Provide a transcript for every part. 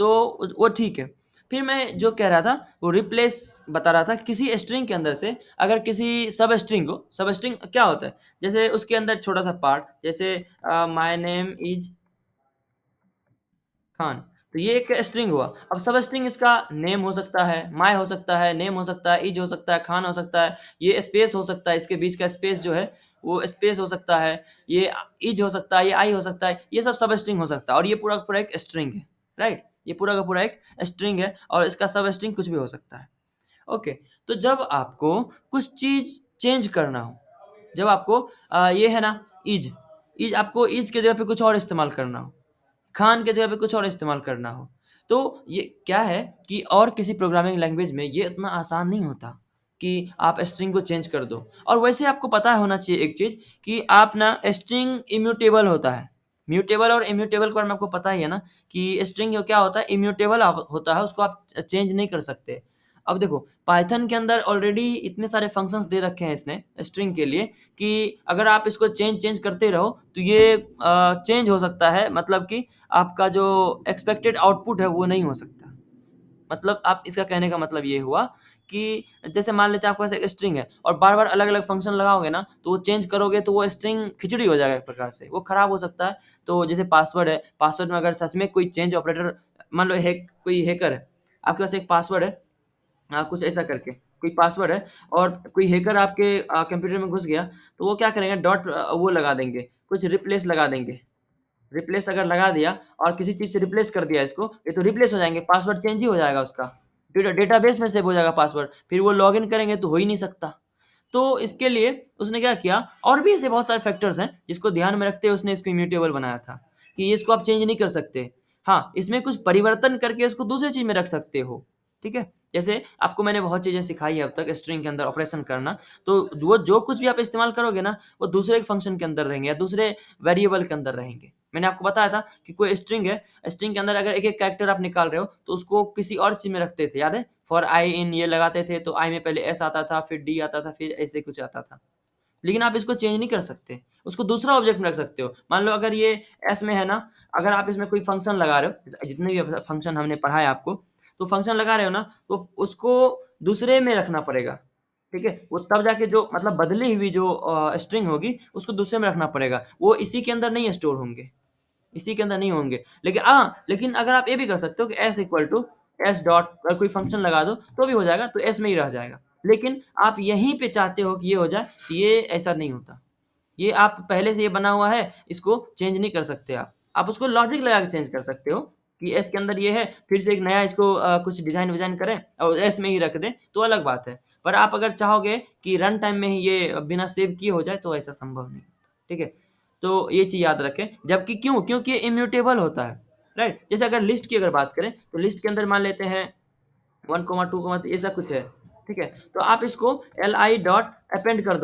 तो वो ठीक है। फिर मैं जो कह रहा था वो रिप्लेस बता रहा था किसी स्ट्रिंग के अंदर से अगर किसी सब स्ट्रिंग को, सब स्ट्रिंग क्या होता है, जैसे उसके अंदर छोटा सा पार्ट, जैसे माय नेम इज खान, तो ये एक स्ट्रिंग हुआ। अब सब स्ट्रिंग इसका नेम हो सकता है, माय हो सकता है, नेम हो सकता है, इज हो सकता है, खान हो सकता है, ये स्पेस हो सकता है, इसके बीच का स्पेस जो है वो स्पेस हो सकता है, ये इज हो सकता है, ये आई हो सकता है, ये सब स्ट्रिंग हो सकता है, और ये पूरा का पूरा एक स्ट्रिंग है, राइट। ये पूरा का पूरा एक स्ट्रिंग है और इसका सब स्ट्रिंग कुछ भी हो सकता है। ओके, तो जब आपको कुछ चीज चेंज करना हो, जब आपको ये है ना इज, इज आपको इज के जगह पे कुछ और इस्तेमाल करना हो, खान के जगह पे कुछ और इस्तेमाल करना हो, तो ये क्या है कि और किसी प्रोग्रामिंग लैंग्वेज में ये इतना आसान नहीं होता कि आप स्ट्रिंग को चेंज कर दो। और वैसे आपको पता होना चाहिए एक चीज़ कि आप ना स्ट्रिंग इम्यूटेबल होता है। म्यूटेबल और इम्यूटेबल के बारे में आपको पता ही है ना कि स्ट्रिंग क्या होता है, इम्यूटेबल होता है, उसको आप चेंज नहीं कर सकते। अब देखो पाइथन के अंदर ऑलरेडी इतने सारे फंक्शंस दे रखे हैं इसने स्ट्रिंग के लिए कि अगर आप इसको चेंज चेंज करते रहो तो ये चेंज हो सकता है, मतलब कि आपका जो एक्सपेक्टेड आउटपुट है वो नहीं हो सकता। मतलब आप इसका कहने का मतलब ये हुआ कि जैसे मान लेते हैं आपके पास एक स्ट्रिंग है और बार-बार अलग-अलग फंक्शन लगाओगे ना, तो वो चेंज करोगे तो वो स्ट्रिंग खिचड़ी हो जाएगा एक प्रकार से, वो खराब हो सकता है। तो जैसे पासवर्ड है, पासवर्ड में अगर सच में कोई चेंज ऑपरेटर, मान लो कोई हैकर है, आपके पास एक पासवर्ड है, कुछ ऐसा करके कोई पासवर्ड है और कोई हैकर आपके कंप्यूटर में घुस गया, तो वो क्या करेंगे डॉट वो लगा देंगे, कुछ रिप्लेस लगा देंगे। रिप्लेस अगर लगा दिया और किसी चीज़ से रिप्लेस कर दिया इसको, ये तो रिप्लेस हो जाएँगे, पासवर्ड चेंज ही हो जाएगा उसका। डेटाबेस में सेव हो जाएगा पासवर्ड, फिर वो लॉगिन करेंगे तो हो ही नहीं सकता। तो इसके लिए उसने क्या किया, और भी ऐसे बहुत सारे फैक्टर्स हैं जिसको ध्यान में रखते हुए उसने इसको इम्यूटेबल बनाया था कि इसको आप चेंज नहीं कर सकते। हाँ, इसमें कुछ परिवर्तन करके उसको दूसरी चीज़ में रख सकते हो, ठीक है? जैसे आपको मैंने बहुत चीज़ें सिखाई है अब तक स्ट्रिंग के अंदर ऑपरेशन करना, तो वो जो कुछ भी आप इस्तेमाल करोगे ना, वो दूसरे एक फंक्शन के अंदर रहेंगे या दूसरे वेरिएबल के अंदर रहेंगे। मैंने आपको बताया था कि कोई स्ट्रिंग है, स्ट्रिंग के अंदर अगर एक-एक कैरेक्टर आप निकाल रहे हो, तो उसको किसी और चीज़ में रखते थे, याद है? फॉर आई इन ये लगाते थे, तो आई में पहले एस आता था, फिर डी आता था, फिर ऐसे कुछ आता था। लेकिन आप इसको चेंज नहीं कर सकते, उसको दूसरा ऑब्जेक्ट में रख सकते हो। मान लो अगर ये एस में है ना, अगर आप इसमें कोई फंक्शन लगा रहे हो, जितने भी फंक्शन हमने पढ़ा है आपको, तो फंक्शन लगा रहे हो ना, तो उसको दूसरे में रखना पड़ेगा, ठीक है? वो तब जाके जो मतलब बदली हुई जो स्ट्रिंग होगी, उसको दूसरे में रखना पड़ेगा। वो इसी के अंदर नहीं स्टोर होंगे। इसी के अंदर नहीं होंगे। लेकिन अगर आप ये भी कर सकते हो कि s equal to s dot अगर कोई फंक्शन लगा दो तो भी हो जाएगा, तो s में ही रह जाएगा। लेकिन आप यहीं पे चाहते हो कि ये हो जाए, तो ये ऐसा नहीं होता। ये आप पहले से ये बना हुआ है, इसको चेंज नहीं कर सकते आप। आप उसको लॉजिक लगा के चेंज कर सकते हो कि s के अंदर ये है, फिर से एक नया इसको कुछ डिज़ाइन-विज़ाइन करें और s में ही रख दें, तो अलग बात है। पर आप अगर चाहोगे कि रन टाइम में ही ये बिना सेव किए हो जाए, तो ऐसा संभव नहीं होता। ठीक है? तो ये चीज़ याद रखें, जबकि क्यों? क्योंकि ये इम्यूटेबल होता है, राइट? जैसे अगर लिस्ट की अगर बात करें, तो लिस्ट के अंदर मान लेते हैं 1, 2 ऐसा कुछ है, ठीक है? तो आप इसको li डॉट अपेंड कर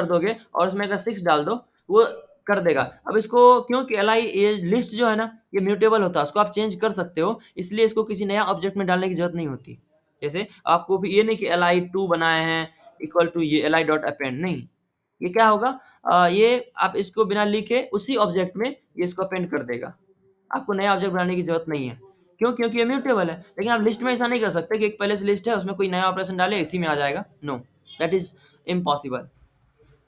दोगे और उसमें अगर 6 डाल दो, वो कर देगा। अब इसको क्योंकि li ये लिस्ट जो है ना, ये म्यूटेबल होता है, उसको आप चेंज कर सकते हो, इसलिए इसको किसी नया ऑब्जेक्ट में डालने की ज़रूरत नहीं होती। जैसे आपको भी ये नहीं कि li2 बनाए हैं इक्वल टू ये li डॉट अपेंड नहीं। ये क्या होगा, ये आप इसको बिना लिखे उसी ऑब्जेक्ट में ये इसको अपेंड कर देगा। आपको नया ऑब्जेक्ट बनाने की ज़रूरत नहीं है। क्यों? क्योंकि ये म्यूटेबल है। लेकिन आप लिस्ट में ऐसा नहीं कर सकते कि एक पहले से लिस्ट है, उसमें कोई नया ऑपरेशन डाले, इसी में आ जाएगा। No, that is impossible,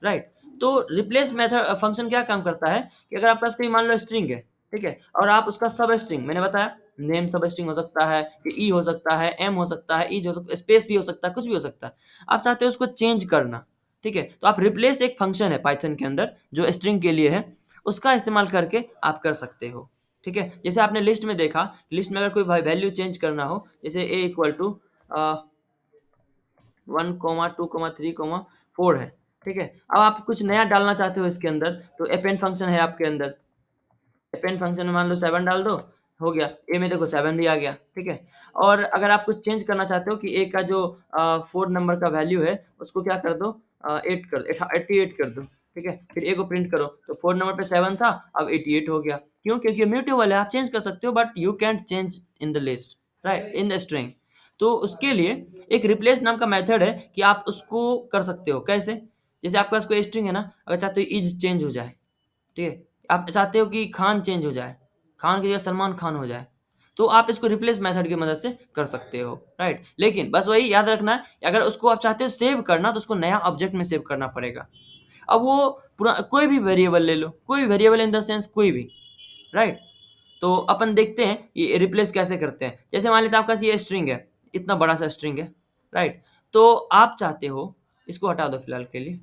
right? तो रिप्लेस मेथड फंक्शन क्या काम करता है कि अगर आपके पास कोई मान लो स्ट्रिंग है, ठीक है? और आप उसका सब स्ट्रिंग मैंने बताया, नेम सब स्ट्रिंग हो सकता है, कि ई हो सकता है, एम हो सकता है, इज हो सकता है, स्पेस भी हो सकता है, कुछ भी हो सकता है। आप चाहते हो उसको चेंज करना, ठीक है? तो आप रिप्लेस एक फंक्शन है पाइथन के अंदर जो स्ट्रिंग के लिए है, उसका इस्तेमाल करके आप कर सकते हो, ठीक है? जैसे आपने लिस्ट में देखा, लिस्ट में अगर कोई वैल्यू चेंज करना हो, जैसे a इक्वल टू 1, 2, 3, 4 है, ठीक है? अब आप कुछ नया डालना चाहते हो इसके अंदर, तो अपेंड फंक्शन है आपके अंदर। अपेंड फंक्शन में मान लो 7 डाल दो, हो गया। ए में देखो 7 भी आ गया, ठीक है? और अगर आप कुछ चेंज करना चाहते हो कि ए का जो 4 नंबर का वैल्यू है, उसको क्या कर दो 8 कर 88 कर दो, ठीक है? फिर ए को प्रिंट करो, तो 4 नंबर पे 7 था, अब 88 हो गया। क्यों? क्योंकि म्यूटेबल है, आप चेंज कर सकते हो but you can't change in the list, right? In the string. तो उसके लिए एक रिप्लेस नाम का मेथड है कि आप उसको कर सकते हो। कैसे? जैसे आपके पास कोई स्ट्रिंग है ना, अगर चाहते हो इज़ चेंज हो जाए, ठीक है? आप चाहते हो कि खान चेंज हो जाए, खान की जगह सलमान खान हो जाए, तो आप इसको रिप्लेस मेथड की मदद से कर सकते हो, राइट। लेकिन बस वही याद रखना है, अगर उसको आप चाहते हो सेव करना तो उसको नया ऑब्जेक्ट में सेव करना पड़ेगा। अब वो पूरा कोई भी वेरिएबल ले लो, कोई वेरिएबल इन द सेंस कोई भी, राइट। तो अपन देखते हैं ये रिप्लेस कैसे करते हैं। जैसे मान लेते हैं आपका ये स्ट्रिंग है, इतना बड़ा सा स्ट्रिंग है, राइट। तो आप चाहते हो, इसको हटा दो फिलहाल के लिए,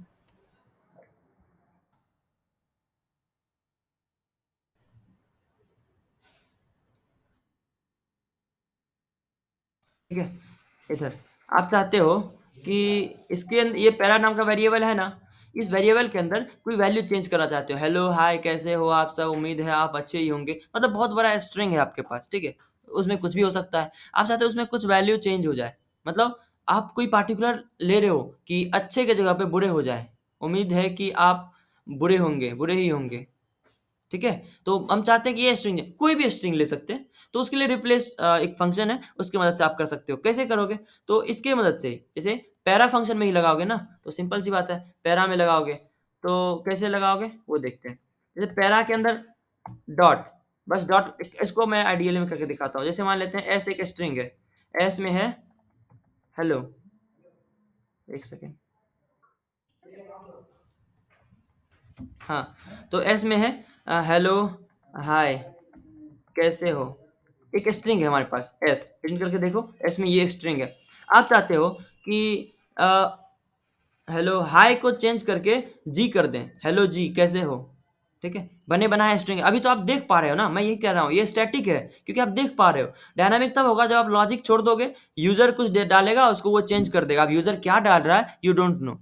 ठीक है। इधर आप चाहते हो कि इसके अंदर ये पैरा नाम का वेरिएबल है ना, इस वेरिएबल के अंदर कोई वैल्यू चेंज करना चाहते हो, हेलो हाय कैसे हो आप सब, उम्मीद है आप अच्छे ही होंगे, मतलब बहुत बड़ा स्ट्रिंग है आपके पास, ठीक है। उसमें कुछ भी हो सकता है, आप चाहते हो उसमें कुछ वैल्यू चेंज हो जाए, मतलब आप कोई पार्टिकुलर ले रहे हो कि अच्छे के जगह पे बुरे हो जाए, उम्मीद है कि आप बुरे होंगे, बुरे ही होंगे, ठीक है। तो हम चाहते हैं कि ये स्ट्रिंग है, कोई भी स्ट्रिंग ले सकते हैं, तो उसके लिए रिप्लेस एक फंक्शन है, उसकी मदद से आप कर सकते हो। कैसे करोगे? तो इसके मदद से, जैसे पैरा फंक्शन में ही लगाओगे ना, तो सिंपल सी बात है, पैरा में लगाओगे तो कैसे लगाओगे वो देखते हैं। जैसे पैरा के अंदर डॉट, बस डॉट, इसको मैं आइडियल में करके दिखाता हूँ। जैसे मान लेते हैं एस एक स्ट्रिंग है, एस में है हेलो, एक सेकेंड, हाँ, तो एस में है हेलो हाय कैसे हो, एक स्ट्रिंग है हमारे पास एस, प्रिंट करके देखो, एस में ये स्ट्रिंग है। आप चाहते हो कि हेलो हाय को चेंज करके जी कर दें, हेलो जी कैसे हो, ठीक है। बने बनाए स्ट्रिंग अभी तो आप देख पा रहे हो ना, मैं यही कह रहा हूँ ये स्टैटिक है क्योंकि आप देख पा रहे हो। डायनामिक तब होगा जब आप लॉजिक छोड़ दोगे, यूजर कुछ डालेगा उसको वो चेंज कर देगा, अब यूजर क्या डाल रहा है यू डोंट नो,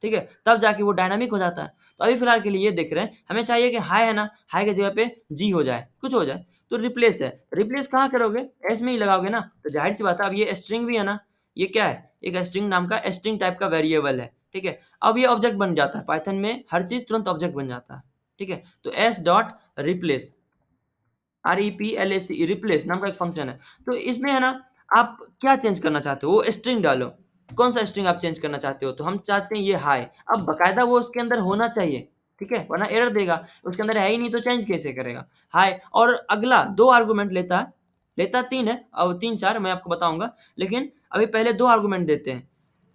ठीक है, तब जाके वो डायनामिक हो जाता है। तो अभी फिलहाल के लिए ये देख रहे हैं, हमें चाहिए कि हाय है ना, हाय की जगह पे जी हो जाए, कुछ हो जाए, तो रिप्लेस है। रिप्लेस कहाँ करोगे? एस में ही लगाओगे ना, तो जाहिर सी बात है, अब ये स्ट्रिंग भी है ना, ये क्या है, एक स्ट्रिंग नाम का स्ट्रिंग टाइप का वेरिएबल है, ठीक है। अब ये ऑब्जेक्ट बन जाता है, पाइथन में हर चीज तुरंत ऑब्जेक्ट बन जाता है, ठीक है। तो S dot replace, REPLAC, replace नाम का एक फंक्शन है। तो इसमें है ना, आप क्या चेंज करना चाहते हो, वो स्ट्रिंग डालो, कौन सा स्ट्रिंग आप चेंज करना चाहते हो, तो हम चाहते हैं ये हाय, अब बकायदा वो उसके अंदर होना चाहिए, ठीक है, वरना एरर देगा, उसके अंदर है ही नहीं तो चेंज कैसे करेगा, हाय। और अगला दो आर्गुमेंट लेता है, लेता तीन है, और तीन चार मैं आपको बताऊंगा, लेकिन अभी पहले दो आर्गुमेंट देते हैं।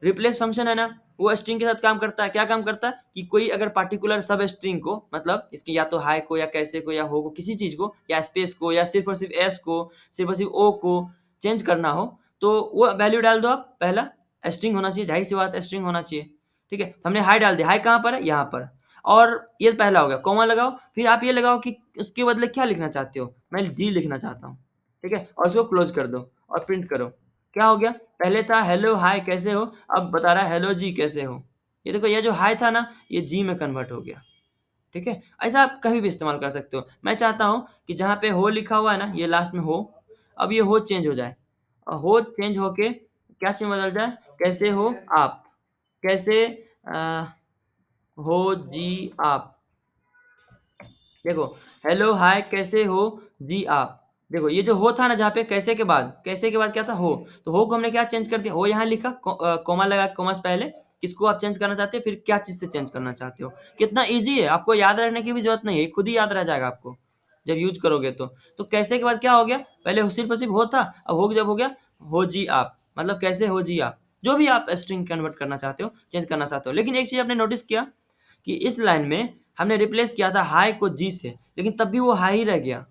रिप्लेस फंक्शन है ना, वो स्ट्रिंग के साथ काम करता है, क्या काम करता है कि कोई अगर पार्टिकुलर सब स्ट्रिंग को, मतलब इसकी या तो हाई को या कैसे को या हो को, किसी चीज को या स्पेस को या सिर्फ और सिर्फ एस को, सिर्फ और सिर्फ ओ को चेंज करना हो, तो वो वैल्यू डाल दो आप, पहला स्ट्रिंग होना चाहिए, जाहिर सी बात है स्ट्रिंग होना चाहिए, ठीक है। तो हमने हाई डाल दिया, हाई कहाँ पर है, यहाँ पर, और ये पहला हो गया, कॉमा लगाओ, फिर आप ये लगाओ कि उसके बदले क्या लिखना चाहते हो, मैं जी लिखना चाहता हूँ, ठीक है, और उसको क्लोज कर दो और प्रिंट करो। क्या हो गया, पहले था हेलो हाय कैसे हो, अब बता रहा है हेलो जी कैसे हो। ये देखो, ये जो हाय था ना, ये जी में कन्वर्ट हो गया, ठीक है। ऐसा आप कभी भी इस्तेमाल कर सकते हो। मैं चाहता हूँ कि जहाँ पे हो लिखा हुआ है ना, ये लास्ट में हो, अब ये हो चेंज हो जाए, और हो चेंज होके क्या चीज बदल जाए, कैसे हो आप, कैसे आ, हो जी आप, देखो, हेलो हाय कैसे हो जी आप, देखो ये जो हो था ना, जहाँ पे कैसे के बाद, कैसे के बाद क्या था हो, तो हो को हमने क्या चेंज कर दिया, हो यहाँ लिखा, कोमा लगा, कोमा से पहले किसको आप चेंज करना चाहते हैं, फिर क्या चीज से चेंज करना चाहते हो। कितना इजी है, आपको याद रखने की भी जरूरत नहीं है, खुद ही याद रह जाएगा आपको जब यूज करोगे तो कैसे के बाद क्या हो गया, पहले सिर्फ और सिर्फ हो था, अब हो जब हो गया हो जी आप, मतलब कैसे हो जी आप, जो भी आप स्ट्रिंग कन्वर्ट करना चाहते हो, चेंज करना चाहते हो। लेकिन एक चीज आपने नोटिस किया कि इस लाइन में हमने रिप्लेस किया था हाई को जी से, लेकिन तब भी वो हाई ही रह गया,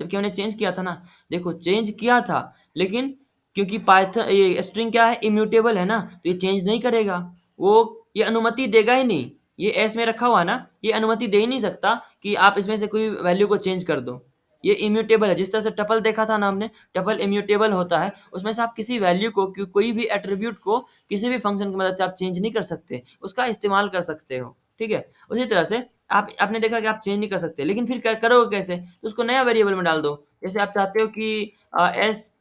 जबकि हमने चेंज किया था ना। देखो चेंज किया था, लेकिन क्योंकि पाइथन ये स्ट्रिंग क्या है, इम्यूटेबल है ना, तो ये चेंज नहीं करेगा, वो ये अनुमति देगा ही नहीं, ये एस में रखा हुआ है ना, ये अनुमति दे ही नहीं सकता कि आप इसमें से कोई वैल्यू को चेंज कर दो। ये इम्यूटेबल है, जिस तरह से टपल देखा था ना हमने, टपल इम्यूटेबल होता है, उसमें से आप किसी वैल्यू को, कोई भी एट्रीब्यूट को किसी भी फंक्शन की मदद से आप चेंज नहीं कर सकते, उसका इस्तेमाल कर सकते हो, ठीक है। उसी तरह से आप आपने देखा कि आप चेंज नहीं कर सकते, लेकिन फिर क्या करोगे कैसे, तो उसको नया वेरिएबल में डाल दो। जैसे आप चाहते हो कि एस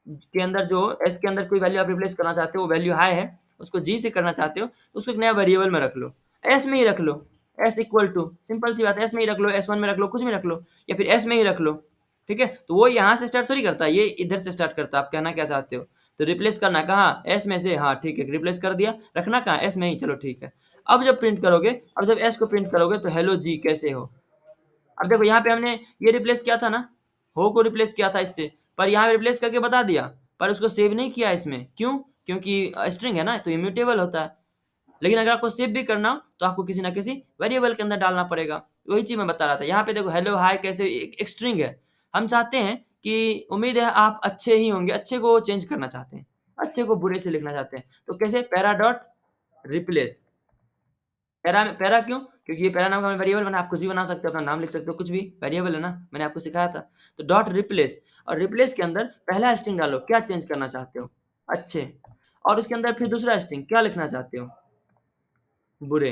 के अंदर, जो एस के अंदर कोई वैल्यू आप रिप्लेस करना चाहते हो, वो वैल्यू हाई है, उसको जी से करना चाहते हो, तो उसको एक नया वेरिएबल में रख लो, एस में ही रख लो, एस इक्वल टू, सिंपल सी बात है, एस में ही रख लो, S1 में रख लो, कुछ में रख लो, या फिर एस में ही रख लो, ठीक है। तो वो यहाँ से स्टार्ट थोड़ी करता है, ये इधर से स्टार्ट करता है। आप कहना क्या चाहते हो, तो रिप्लेस करना कहाँ, एस में से, हाँ ठीक है, रिप्लेस कर दिया, रखना कहाँ, एस में ही, चलो ठीक है। अब जब प्रिंट करोगे, अब जब एस को प्रिंट करोगे तो हेलो जी कैसे हो, अब देखो यहाँ पे हमने ये रिप्लेस किया था ना, हो को रिप्लेस किया था इससे, पर यहाँ रिप्लेस करके बता दिया, पर उसको सेव नहीं किया इसमें। क्यों? क्योंकि स्ट्रिंग है ना, तो इम्यूटेबल होता है। लेकिन अगर आपको सेव भी करना हो तो आपको किसी ना किसी वेरिएबल के अंदर डालना पड़ेगा। वही चीज़ मैं बता रहा था। यहाँ पे देखो हेलो हाय कैसे एक स्ट्रिंग है। हम चाहते हैं कि उम्मीद है आप अच्छे ही होंगे, अच्छे को चेंज करना चाहते हैं, अच्छे को बुरे से लिखना चाहते हैं। तो कैसे? Para dot replace. पैरा क्यों? क्योंकि ये पैरा नाम का वेरिएबल बना, आप कुछ भी बना सकते हो, अपना नाम लिख सकते हो, कुछ भी वेरिएबल है ना, मैंने आपको सिखाया था। तो डॉट रिप्लेस, और रिप्लेस के अंदर पहला स्ट्रिंग डालो, क्या चेंज करना चाहते हो? अच्छे। और उसके अंदर फिर दूसरा स्ट्रिंग क्या लिखना चाहते हो? बुरे।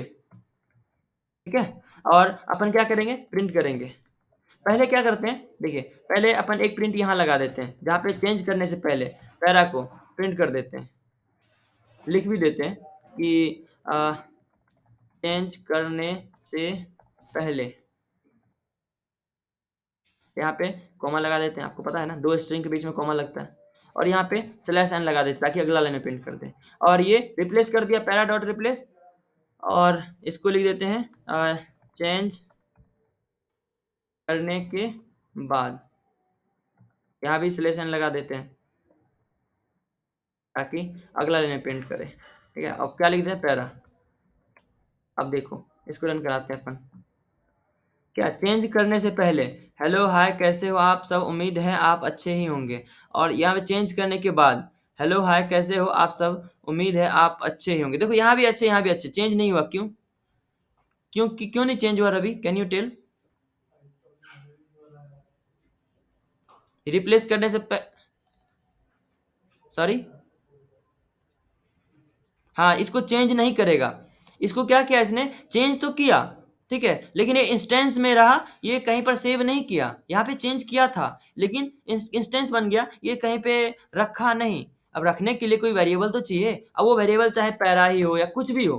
ठीक है? और अपन क्या करेंगे? प्रिंट करेंगे। पहले क्या करते हैं? देखिए, पहले अपन एक प्रिंट यहाँ लगा देते हैं, जहाँ पे चेंज करने से पहले पैरा को प्रिंट कर देते हैं। लिख भी देते हैं कि चेंज करने से पहले। यहाँ पे कॉमा लगा देते हैं, आपको पता है ना, 2 स्ट्रिंग के बीच में कॉमा लगता है। और यहाँ पे स्लैश एन लगा देते हैं ताकि अगला लाइन में प्रिंट कर दे। और ये रिप्लेस कर दिया, पैरा डॉट रिप्लेस, और इसको लिख देते हैं चेंज करने के बाद। यहाँ भी स्लैश एन लगा देते हैं ताकि अगला लाइन में प्रिंट करे। ठीक है? अब क्या लिख देते हैं? पैरा। अब देखो, इसको रन कराते हैं अपन। क्या? चेंज करने से पहले हेलो हाय कैसे हो आप सब, उम्मीद है आप अच्छे ही होंगे। और यहाँ पे चेंज करने के बाद हेलो हाय कैसे हो आप सब, उम्मीद है आप अच्छे ही होंगे। देखो यहाँ भी अच्छे, यहाँ भी अच्छे, चेंज नहीं हुआ। क्यों? क्यों नहीं चेंज हुआ Ravi? Can you tell? Replace करने से सॉरी, हाँ, इसको चेंज नहीं करेगा। इसको क्या किया इसने? चेंज तो किया, ठीक है, लेकिन ये इंस्टेंस में रहा, ये कहीं पर सेव नहीं किया। यहाँ पे चेंज किया था लेकिन इंस्टेंस बन गया, ये कहीं पे रखा नहीं। अब रखने के लिए कोई वेरिएबल तो चाहिए। अब वो वेरिएबल चाहे पैरा ही हो या कुछ भी हो,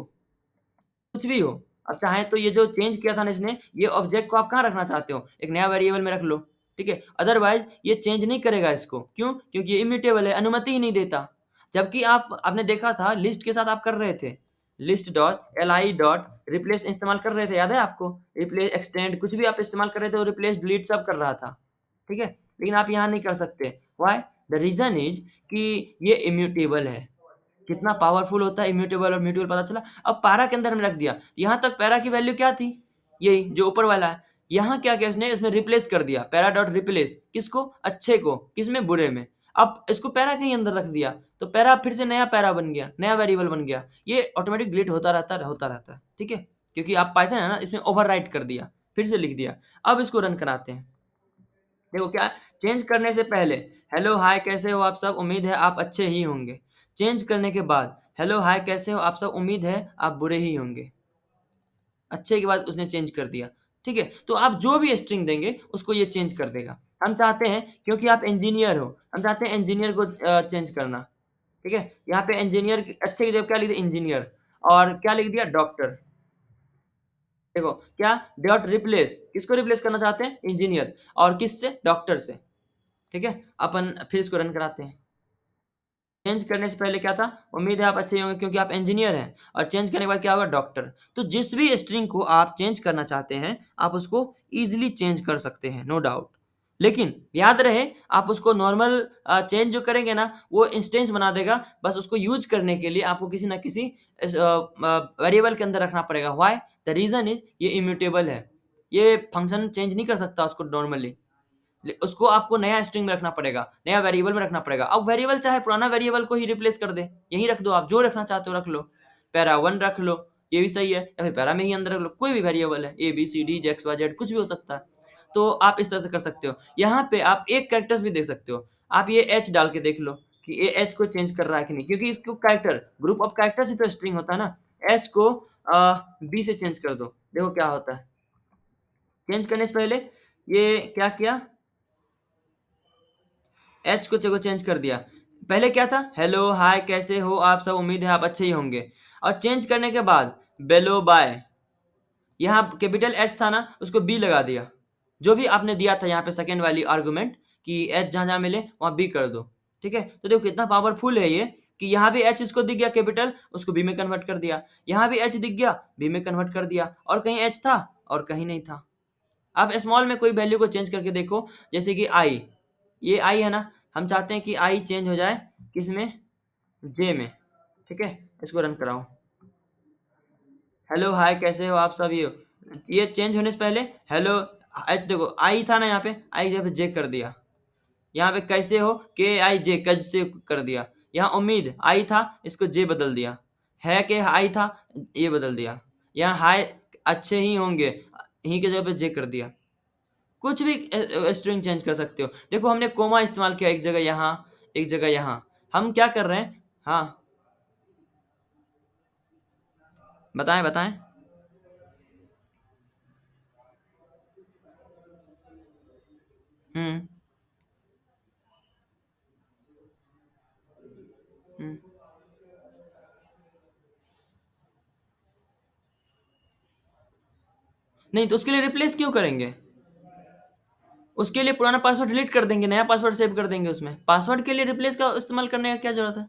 कुछ भी हो। अब चाहे तो ये जो चेंज किया था ना इसने, ये ऑब्जेक्ट को आप कहाँ रखना चाहते हो? एक नया वेरिएबल में रख लो, ठीक है। अदरवाइज ये चेंज नहीं करेगा इसको। क्यों? क्योंकि ये इम्यूटेबल है, अनुमति ही नहीं देता। जबकि आपने देखा था लिस्ट के साथ आप कर रहे थे, list dot li dot replace इस्तेमाल कर रहे थे, याद है आपको? रिप्लेस, एक्सटेंड, कुछ भी आप इस्तेमाल कर रहे थे, रिप्लेस डिलीट सब कर रहा था, ठीक है। लेकिन आप यहाँ नहीं कर सकते। व्हाई? द रीजन इज कि ये इम्यूटेबल है। कितना पावरफुल होता है इम्यूटेबल और म्यूटेबल, पता चला। अब पैरा के अंदर हमने रख दिया, यहाँ तक पैरा की वैल्यू क्या थी? यही जो ऊपर वाला है। यहाँ क्या किया इसने? इसमें रिप्लेस कर दिया, पैरा डॉट रिप्लेस, किसको? अच्छे को। किसमें? बुरे में। अब इसको पैरा के ही अंदर रख दिया, तो पैरा फिर से नया पैरा बन गया, नया वेरिएबल बन गया। ये ऑटोमेटिक डिलीट होता रहता है, ठीक है, क्योंकि आप पाइथन है ना, इसमें ओवरराइट कर दिया, फिर से लिख दिया। अब इसको रन कराते हैं। देखो क्या? चेंज करने से पहले हेलो हाय कैसे हो आप सब, उम्मीद है आप अच्छे ही होंगे। चेंज करने के बाद हेलो हाय कैसे हो आप सब, उम्मीद है आप बुरे ही होंगे। अच्छे के बाद उसने चेंज कर दिया, ठीक है। तो आप जो भी स्ट्रिंग देंगे उसको ये चेंज कर देगा। हम चाहते हैं, क्योंकि आप इंजीनियर हो, हम चाहते हैं इंजीनियर को चेंज करना, ठीक है। यहाँ पे इंजीनियर अच्छे की जगह क्या लिख दिया? इंजीनियर। और क्या लिख दिया? डॉक्टर। देखो क्या? डॉट रिप्लेस, किसको रिप्लेस करना चाहते हैं? इंजीनियर। और किससे? डॉक्टर से, ठीक है। अपन फिर इसको रन कराते हैं। चेंज करने से पहले क्या था? उम्मीद है आप अच्छे होंगे, क्योंकि आप इंजीनियर हैं। और चेंज करने के बाद क्या होगा? डॉक्टर। तो जिस भी स्ट्रिंग को आप चेंज करना चाहते हैं, आप उसको ईजिली चेंज कर सकते हैं, नो डाउट। लेकिन याद रहे, आप उसको नॉर्मल चेंज जो करेंगे ना, वो इंस्टेंस बना देगा। बस उसको यूज करने के लिए आपको किसी ना किसी वेरिएबल के अंदर रखना पड़ेगा। व्हाई? द रीजन इज ये इम्यूटेबल है, ये फंक्शन चेंज नहीं कर सकता उसको नॉर्मली। उसको आपको नया स्ट्रिंग में रखना पड़ेगा, नया वेरिएबल में रखना पड़ेगा। अब वेरिएबल चाहे पुराना वेरिएबल को ही रिप्लेस कर दे, यहीं रख दो, आप जो रखना चाहते हो रख लो। पैरा 1 रख लो, ये भी सही है, या फिर पैरा में ही अंदर रख लो, कोई भी वेरिएबल है, A B C D X Y Z, कुछ भी हो सकता है। तो आप इस तरह से कर सकते हो। यहाँ पे आप एक कैरेक्टर्स भी देख सकते हो। आप ये एच डाल के देख लो कि ये एच को चेंज कर रहा है कि नहीं, क्योंकि इसको कैरेक्टर, ग्रुप ऑफ कैरेक्टर्स ही तो स्ट्रिंग होता है ना। एच को बी से चेंज कर दो, देखो क्या होता है। चेंज करने से पहले ये क्या किया? एच को जगह चेंज कर दिया। पहले क्या था? हेलो हाय कैसे हो आप सब, उम्मीद है आप अच्छे ही होंगे। और चेंज करने के बाद बेलो बाय, यहाँ कैपिटल एच था ना, उसको बी लगा दिया। जो भी आपने दिया था यहाँ पे सेकेंड वाली आर्गुमेंट, कि एच जहाँ जहाँ मिले वहाँ बी कर दो, ठीक है। तो देखो कितना पावरफुल है ये, कि यहाँ भी एच इसको दिख गया कैपिटल, उसको बी में कन्वर्ट कर दिया। यहाँ भी एच दिख गया, बी में कन्वर्ट कर दिया। और कहीं एच था और कहीं नहीं था। आप स्मॉल में कोई वैल्यू को चेंज करके देखो, जैसे कि आई, ये आई है ना, हम चाहते हैं कि आई चेंज हो जाए किस में, जे में, ठीक है। इसको रन कराओ। हेलो हाय कैसे हो आप सब, ये चेंज होने से पहले हेलो, देखो आई था ना, यहाँ पे आई जब जे कर दिया, यहाँ पे कैसे हो के आई जे कज से कर दिया, यहाँ उम्मीद आई था इसको जे बदल दिया, है के आई था ये बदल दिया, यहाँ हाय अच्छे ही होंगे ही के जगह पे जे कर दिया। कुछ भी स्ट्रिंग चेंज कर सकते हो। देखो हमने कोमा इस्तेमाल किया एक जगह यहाँ, एक जगह यहाँ, हम क्या कर रहे हैं, हाँ बताएं बताएं। हम्म हम्म। नहीं तो उसके लिए रिप्लेस क्यों करेंगे, उसके लिए पुराना पासवर्ड डिलीट कर देंगे, नया पासवर्ड सेव कर देंगे उसमें, पासवर्ड के लिए रिप्लेस का इस्तेमाल करने का क्या जरूरत है।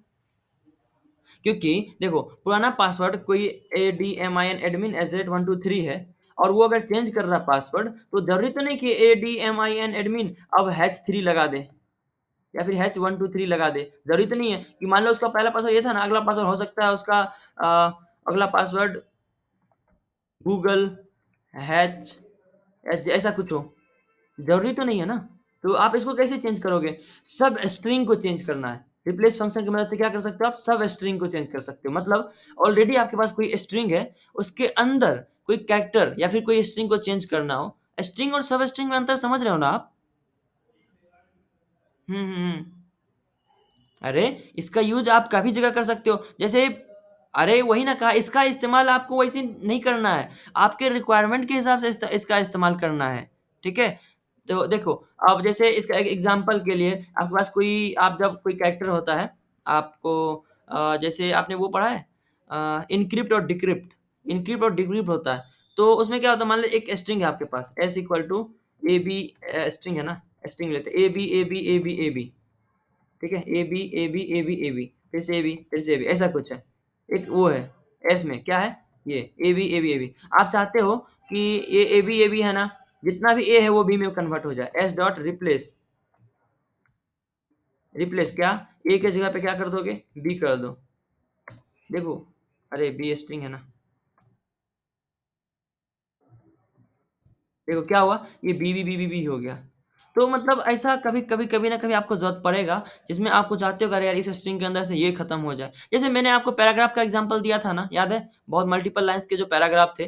क्योंकि देखो पुराना पासवर्ड कोई ADMIN एडमिन @123 है, और वो अगर चेंज कर रहा पासवर्ड तो जरूरी तो नहीं कि ADMIN एडमिन अब H3 लगा दे या फिर H123 लगा दे, जरूरी तो नहीं है कि मान लो उसका पहला पासवर्ड ये था ना, अगला पासवर्ड हो सकता है उसका अगला पासवर्ड गूगल हैच ऐसा कुछ हो, जरूरी तो नहीं है ना। तो आप इसको कैसे चेंज करोगे, सब स्ट्रिंग को चेंज करना है, रिप्लेस फंक्शन की मदद से क्या कर सकते हो आप, सब स्ट्रिंग को चेंज कर सकते हो। मतलब ऑलरेडी आपके पास कोई स्ट्रिंग है, उसके अंदर कोई कैरेक्टर या फिर कोई स्ट्रिंग को चेंज करना हो, स्ट्रिंग और सब स्ट्रिंग में अंतर समझ रहे हो ना आप। हम्म। अरे इसका यूज आप काफी जगह कर सकते हो, जैसे अरे वही ना कहा, इसका इस्तेमाल आपको वैसे नहीं करना है, आपके रिक्वायरमेंट के हिसाब से इसका इस्तेमाल करना है, ठीक है। तो देखो अब जैसे इसका एक एग्जांपल के लिए, आपके पास कोई आप जब कोई कैरेक्टर होता है आपको, जैसे आपने वो पढ़ा है इनक्रिप्ट और डिक्रिप्ट, इनक्रिप्ट और डिक्रिप्ट होता है। तो उसमें क्या होता है, मान लो एक स्ट्रिंग है आपके पास S equal to A B, string है ना, स्ट्रिंग लेते A B A B A B A B, ठीक है, A B A B A B A B, फिर से ए बी फिर से ए बी, ऐसा कुछ है। एक वो है एस में क्या है, ये A B A B A B, आप चाहते हो कि ये ए बी है ना, जितना भी ए है वो बी में कन्वर्ट हो जाए, एस डॉट रिप्लेस, रिप्लेस क्या, ए के जगह पे क्या कर दोगे, बी कर दो। देखो अरे बी स्ट्रिंग है ना, देखो क्या हुआ, ये बी हो गया। तो मतलब ऐसा कभी ना कभी आपको जरूरत पड़ेगा, जिसमें आपको चाहते हो कि अरे यार इस स्ट्रिंग के अंदर से ये खत्म हो जाए। जैसे मैंने आपको पैराग्राफ का एग्जांपल दिया था ना, याद है, बहुत मल्टीपल लाइंस के जो पैराग्राफ थे,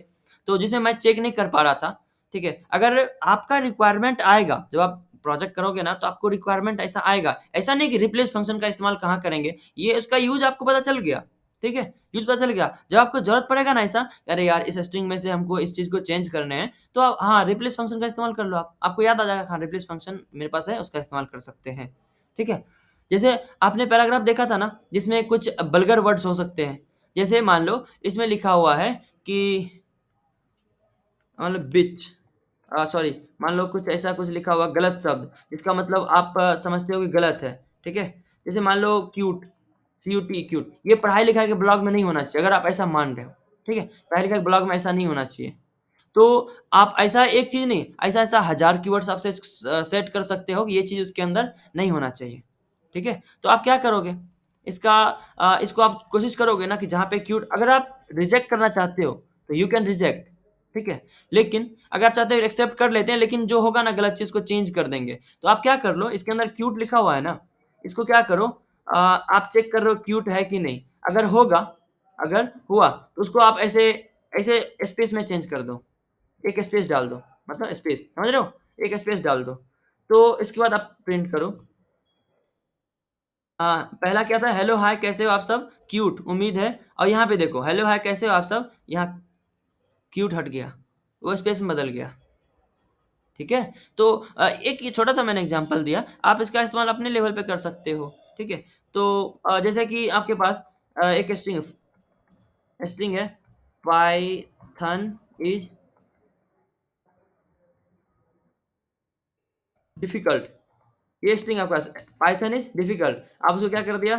तो जिसमें मैं चेक नहीं कर पा रहा था, ठीक है। अगर आपका रिक्वायरमेंट आएगा जब आप प्रोजेक्ट करोगे ना, तो आपको रिक्वायरमेंट ऐसा आएगा, ऐसा नहीं कि रिप्लेस फंक्शन का इस्तेमाल कहाँ करेंगे, ये उसका यूज आपको पता चल गया, ठीक है, यूज पता चल गया। जब आपको जरूरत पड़ेगा ना ऐसा, अरे यार इस स्ट्रिंग में से हमको इस चीज को चेंज करने हैं, तो आप हाँ रिप्लेस फंक्शन का इस्तेमाल कर लो, आप आपको याद आ जाएगा, हाँ रिप्लेस फंक्शन मेरे पास है, उसका इस्तेमाल कर सकते हैं, ठीक है। जैसे आपने पैराग्राफ देखा था ना, जिसमें कुछ बल्गर वर्ड्स हो सकते हैं, जैसे मान लो इसमें लिखा हुआ है कि मतलब बिच, सॉरी, मान लो कुछ ऐसा कुछ लिखा हुआ गलत शब्द, जिसका मतलब आप समझते हो कि गलत है, ठीक है। जैसे मान लो क्यूट, CUT क्यूट, ये पढ़ाई लिखाई के ब्लॉग में नहीं होना चाहिए, अगर आप ऐसा मान रहे हो, ठीक है, पढ़ाई लिखाई के ब्लॉग में ऐसा नहीं होना चाहिए। तो आप ऐसा एक चीज नहीं, ऐसा ऐसा 1000 कीवर्ड्स आप सेट कर सकते हो कि ये चीज उसके अंदर नहीं होना चाहिए, ठीक है। तो आप क्या करोगे, इसका इसको आप कोशिश करोगे ना कि जहाँ पे क्यूट, अगर आप रिजेक्ट करना चाहते हो तो यू कैन रिजेक्ट, ठीक है। लेकिन अगर आप चाहते हो एक्सेप्ट कर लेते हैं, लेकिन जो होगा ना गलत चीज को चेंज कर देंगे, तो आप क्या कर लो, इसके अंदर क्यूट लिखा हुआ है ना, इसको क्या करो, आप चेक कर रहे हो क्यूट है कि नहीं, अगर होगा, अगर हुआ तो उसको आप ऐसे ऐसे स्पेस में चेंज कर दो, एक स्पेस डाल दो, मतलब स्पेस समझ रहे हो, एक स्पेस डाल दो। तो इसके बाद आप प्रिंट करो, पहला क्या था, हेलो हाय कैसे हो आप सब, क्यूट उम्मीद है, और यहाँ पे देखो हेलो हाय कैसे हो आप सब, यहाँ क्यूट हट गया, वो स्पेस में बदल गया, ठीक है। तो एक ये छोटा सा मैंने एग्जांपल दिया, आप इसका इस्तेमाल अपने लेवल पे कर सकते हो, ठीक है। तो जैसे कि आपके पास एक स्ट्रिंग स्ट्रिंग है, पाइथन इज डिफिकल्ट, ये स्ट्रिंग आपके पास, पाइथन इज डिफिकल्ट, आप उसको क्या कर दिया,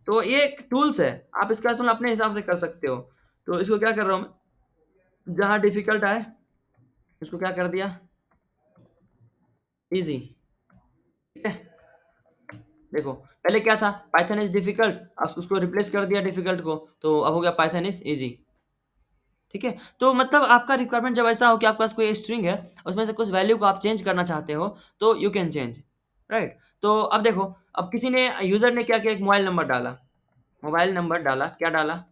तो ये एक टूल्स है, आप इसका इस्तेमाल अपने हिसाब से कर सकते हो। तो इसको क्या कर रहा हूँ मैं, जहाँ डिफिकल्ट आए उसको क्या कर दिया, इजी। ठीक है, देखो पहले क्या था, पाइथन इज डिफिकल्ट, अब उसको रिप्लेस कर दिया डिफिकल्ट को, तो अब हो गया पाइथन इज इजी। ठीक है, तो मतलब आपका रिक्वायरमेंट जब ऐसा हो कि आपके पास कोई स्ट्रिंग है, उसमें से कुछ वैल्यू को आप चेंज करना चाहते हो, तो यू कैन चेंज, राइट। तो अब देखो, अब किसी ने, यूजर ने क्या किया, एक मोबाइल नंबर डाला, मोबाइल नंबर डाला, क्या डाला,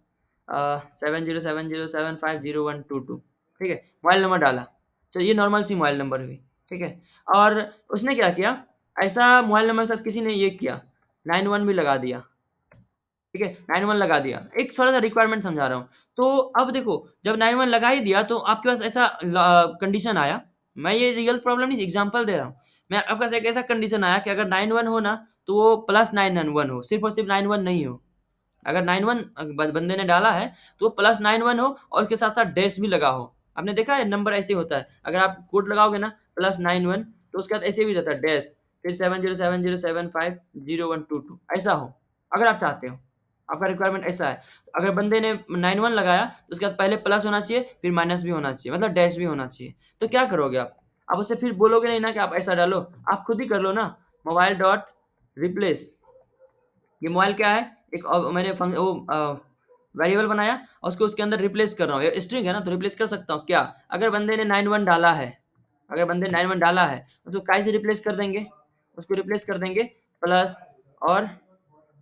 7070750122। ठीक है, मोबाइल नंबर डाला, तो ये नॉर्मल सी मोबाइल नंबर हुई। ठीक है, और उसने क्या किया, ऐसा मोबाइल नंबर के साथ किसी ने ये किया, 91 भी लगा दिया। ठीक है, 91 लगा दिया, एक थोड़ा-सा रिक्वायरमेंट समझा रहा हूँ। तो अब देखो, जब 91 लगा ही दिया, तो आपके पास ऐसा कंडीशन आया, मैं ये रियल प्रॉब्लम नहीं, एग्ज़ाम्पल दे रहा हूँ। मैं आपके पास एक ऐसा कंडीशन आया कि अगर 91 हो ना, तो वो प्लस 991 हो, सिर्फ़ और सिर्फ़ 91 नहीं हो। अगर 91 बंदे ने डाला है, तो वो प्लस 91 हो और उसके साथ-साथ डैश भी लगा हो। आपने देखा है नंबर ऐसे ही होता है, अगर आप कोड लगाओगे ना प्लस 91, तो उसके बाद ऐसे भी रहता है डैश, फिर 7070750122 ऐसा हो, अगर आप चाहते हो। आपका रिक्वायरमेंट ऐसा है। अगर बंदे ने 91 लगाया, तो उसके बाद पहले प्लस होना चाहिए, फिर माइनस भी होना चाहिए, मतलब डैश भी होना चाहिए। तो क्या करोगे आप? आप उससे फिर बोलोगे नहीं ना कि आप ऐसा डालो, आप खुद ही कर लो ना। मोबाइल डॉट रिप्लेस, ये मोबाइल क्या है, एक मैंने वेरिएबल बनाया और उसको उसके अंदर रिप्लेस कर रहा हूँ, ये स्ट्रिंग है ना, तो रिप्लेस कर सकता हूँ क्या, अगर बंदे ने 91 डाला है, अगर बंदे ने 91 डाला है, तो काय से रिप्लेस कर देंगे, उसको रिप्लेस कर देंगे प्लस और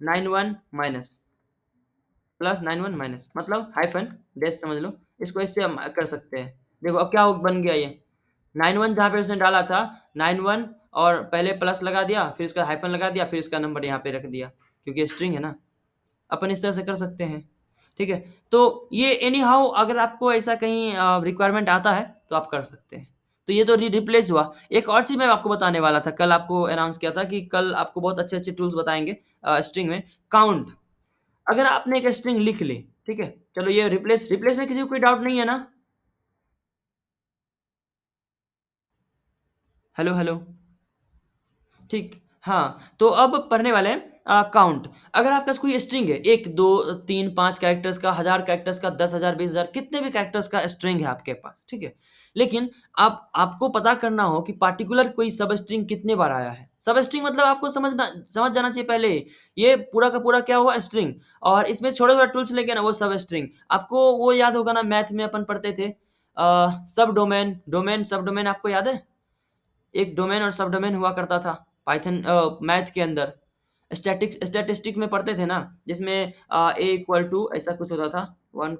91 माइनस, प्लस 91 माइनस, मतलब हाइफन डैश समझ लो, इसको इससे हम कर सकते हैं। देखो अब क्या बन गया ये, 91 जहाँ पे उसने डाला था, 91 और पहले प्लस लगा दिया, फिर उसका हाइफन लगा दिया, फिर उसका नंबर यहाँ पे रख दिया, क्योंकि स्ट्रिंग है ना। अपन इस तरह से कर सकते हैं। ठीक है, तो ये एनी हाउ अगर आपको ऐसा कहीं रिक्वायरमेंट आता है, तो आप कर सकते हैं। तो ये तो रिप्लेस हुआ। एक और चीज़ मैं आपको बताने वाला था, कल आपको अनाउंस किया था कि कल आपको बहुत अच्छे-अच्छे टूल्स बताएँगे स्ट्रिंग में। काउंट, अगर आपने एक स्ट्रिंग लिख ली, ठीक है? चलो ये रिप्लेस रिप्लेस में किसी को कोई डाउट नहीं है ना? Hello, hello. ठीक, हाँ, तो अब पढ़ने वाले हैं काउंट। अगर आपके पास कोई स्ट्रिंग है, 1, 2, 3, 5 कैरेक्टर्स का, 1000 कैरेक्टर्स का, 10,000, 20,000 कितने भी कैरेक्टर्स का स्ट्रिंग है आपके पास, ठीक है? लेकिन आपको पता करना हो कि पार्टिकुलर कोई सब स्ट्रिंग कितने बार आया है। सब स्ट्रिंग मतलब आपको समझ जाना चाहिए पहले, ये पूरा का पूरा क्या हुआ, स्ट्रिंग, और इसमें छोटे-छोटे टूल्स लेके ना वो सब स्ट्रिंग। आपको वो याद होगा ना, मैथ में अपन पढ़ते थे सब डोमेन, डोमेन, सब डोमेन आपको याद है? एक डोमेन और सब डोमेन हुआ करता था पाइथन मैथ के अंदर। स्टैटिस्टिक में पढ़ते थे ना, जिसमें ए इक्वल टू ऐसा कुछ होता था, 1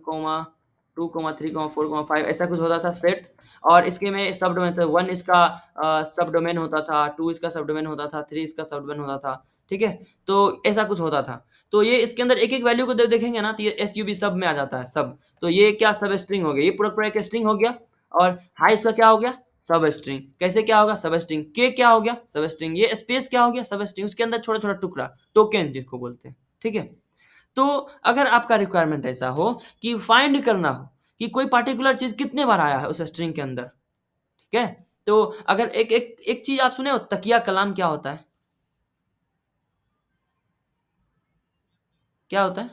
2 3 4 5 ऐसा कुछ होता था सेट, और इसके में सब डोमेन था, 1 इसका सब डोमेन होता था, 2 इसका सब डोमेन होता था, 3 इसका सब डोमेन होता था। ठीक है, तो ऐसा कुछ होता था। तो ये इसके अंदर एक एक वैल्यू को देखेंगे ना, तो ये एस यू बी सब में आ जाता है, सब। तो ये क्या सब स्ट्रिंग हो गया, ये पूरा पूरा एक स्ट्रिंग हो गया। और हाई इसका क्या हो गया, सब स्ट्रिंग। कैसे क्या होगा, सब स्ट्रिंग। के क्या हो गया, सब स्ट्रिंग। ये स्पेस क्या हो गया, सब स्ट्रिंग। उसके अंदर छोटा छोटा टुकड़ा, टोकन जिसको बोलते हैं। ठीक है, तो अगर आपका रिक्वायरमेंट ऐसा हो कि फाइंड करना हो कि कोई पर्टिकुलर चीज कितने बार आया है उस स्ट्रिंग के अंदर, ठीक है, तो अगर एक एक एक चीज आप सुने हो, तकिया कलाम क्या होता है, क्या होता है?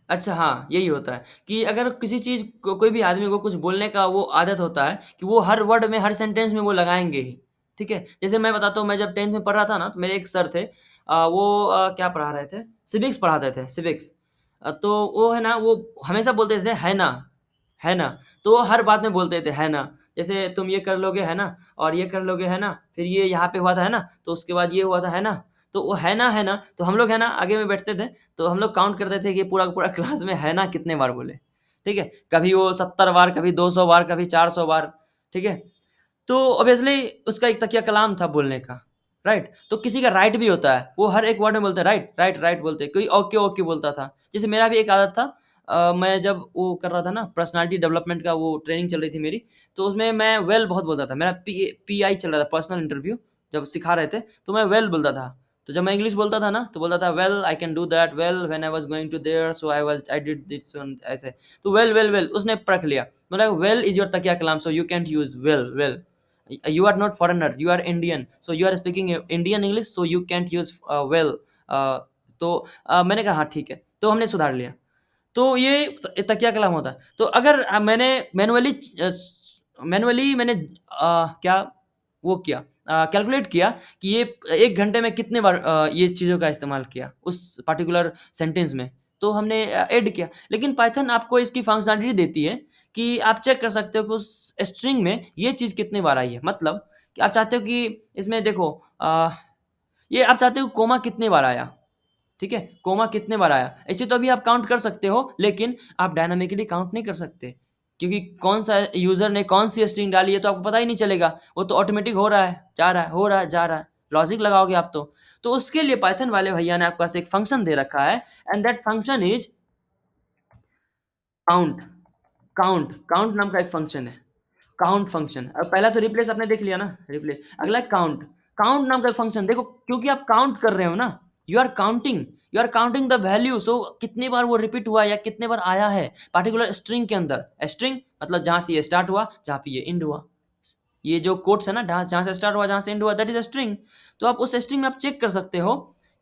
अच्छा हाँ, यही होता है कि अगर किसी चीज़ को, कोई भी आदमी को कुछ बोलने का वो आदत होता है कि वो हर वर्ड में, हर सेंटेंस में वो लगाएँगे ही, ठीक है? जैसे मैं बताता हूँ, मैं जब 10th में पढ़ रहा था ना, तो मेरे एक सर थे, वो क्या पढ़ा रहे थे? सिविक्स पढ़ाते थे, सिविक्स। तो वो है ना, वो हमेशा बोलते थे, "है ना, है ना।" तो वो हर बात में बोलते थे, "है ना।" जैसे तुम ये कर लोगे, है ना? और ये कर लोगे, है ना? फिर ये यहाँ पे हुआ था, है ना? तो उसके बाद ये हुआ था, है ना? तो वो है ना, तो हम लोग है ना आगे में बैठते थे, तो हम लोग काउंट करते थे कि पूरा का पूरा क्लास में है ना कितने बार बोले, ठीक है? कभी वो 70 बार, कभी 200 बार, कभी 400 बार, ठीक है? तो ऑब्वियसली उसका एक तकिया कलाम था बोलने का, राइट? तो किसी का राइट भी होता है, वो हर एक वर्ड में बोलता है राइट, राइट, राइट बोलते हैं, कोई ओके, ओके बोलता था। जैसे मेरा भी एक आदत था, मैं जब वो कर रहा था ना, पर्सनैलिटी डेवलपमेंट का वो ट्रेनिंग चल रही थी मेरी, तो उसमें मैं वेल बहुत बोलता था। मेरा पीआई चल रहा था, पर्सनल इंटरव्यू, जब सिखा रहे थे, तो मैं वेल बोलता था। तो जब मैं इंग्लिश बोलता था ना, तो बोलता था well I can do that, well when I was going to there so I did this one ऐसे। तो वेल, वेल, वेल उसने परख लिया। बोला वेल इज़ योर तकिया कलाम so you can't use well, well. You are not foreigner, you are Indian, so you are speaking Indian English, so you can't use well, तो मैंने कहा हाँ ठीक है, तो हमने सुधार लिया। तो ये तकिया कलाम होता है। तो अगर मैंने मैनुअली मैंने क्या वो किया, कैलकुलेट किया कि ये 1 घंटे में कितने बार ये चीज़ों का इस्तेमाल किया उस पर्टिकुलर सेंटेंस में, तो हमने ऐड किया। लेकिन पाइथन आपको इसकी फंक्शनैलिटी देती है कि आप चेक कर सकते हो कि उस स्ट्रिंग में ये चीज़ कितनी बार आई है। मतलब कि आप चाहते हो कि इसमें देखो ये आप चाहते हो कोमा कितनी बार आया, ठीक है? कोमा कितने बार आया? ऐसे तो अभी आप काउंट कर सकते हो, लेकिन आप डायनामिकली काउंट नहीं कर सकते, क्योंकि कौन-सा यूज़र ने कौन-सी स्ट्रिंग डाली है तो आपको पता ही नहीं चलेगा। वो तो ऑटोमेटिक हो रहा है, जा रहा है, हो रहा है, जा रहा है। लॉजिक लगाओगे आप तो। तो उसके लिए पाइथन वाले भैया ने आपके पास एक फंक्शन दे रखा है and that function is count. Count नाम का एक फंक्शन है। Count function. अब पहला तो रिप्लेस आपने देख लिया ना, रिप्लेस। अगला है काउंट। काउंट नाम का फंक्शन देखो, क्योंकि आप काउंट कर रहे हो ना, you are counting the value. So कितनी बार वो रिपीट हुआ या कितने बार आया है पार्टिकुलर स्ट्रिंग के अंदर। स्ट्रिंग मतलब जहां से ये स्टार्ट हुआ, जहां पे ये एंड हुआ। ये जो कोट्स है ना, जहां से स्टार्ट हुआ जहां से एंड हुआ, दैट इज अ स्ट्रिंग। तो आप उस स्ट्रिंग में आप चेक कर सकते हो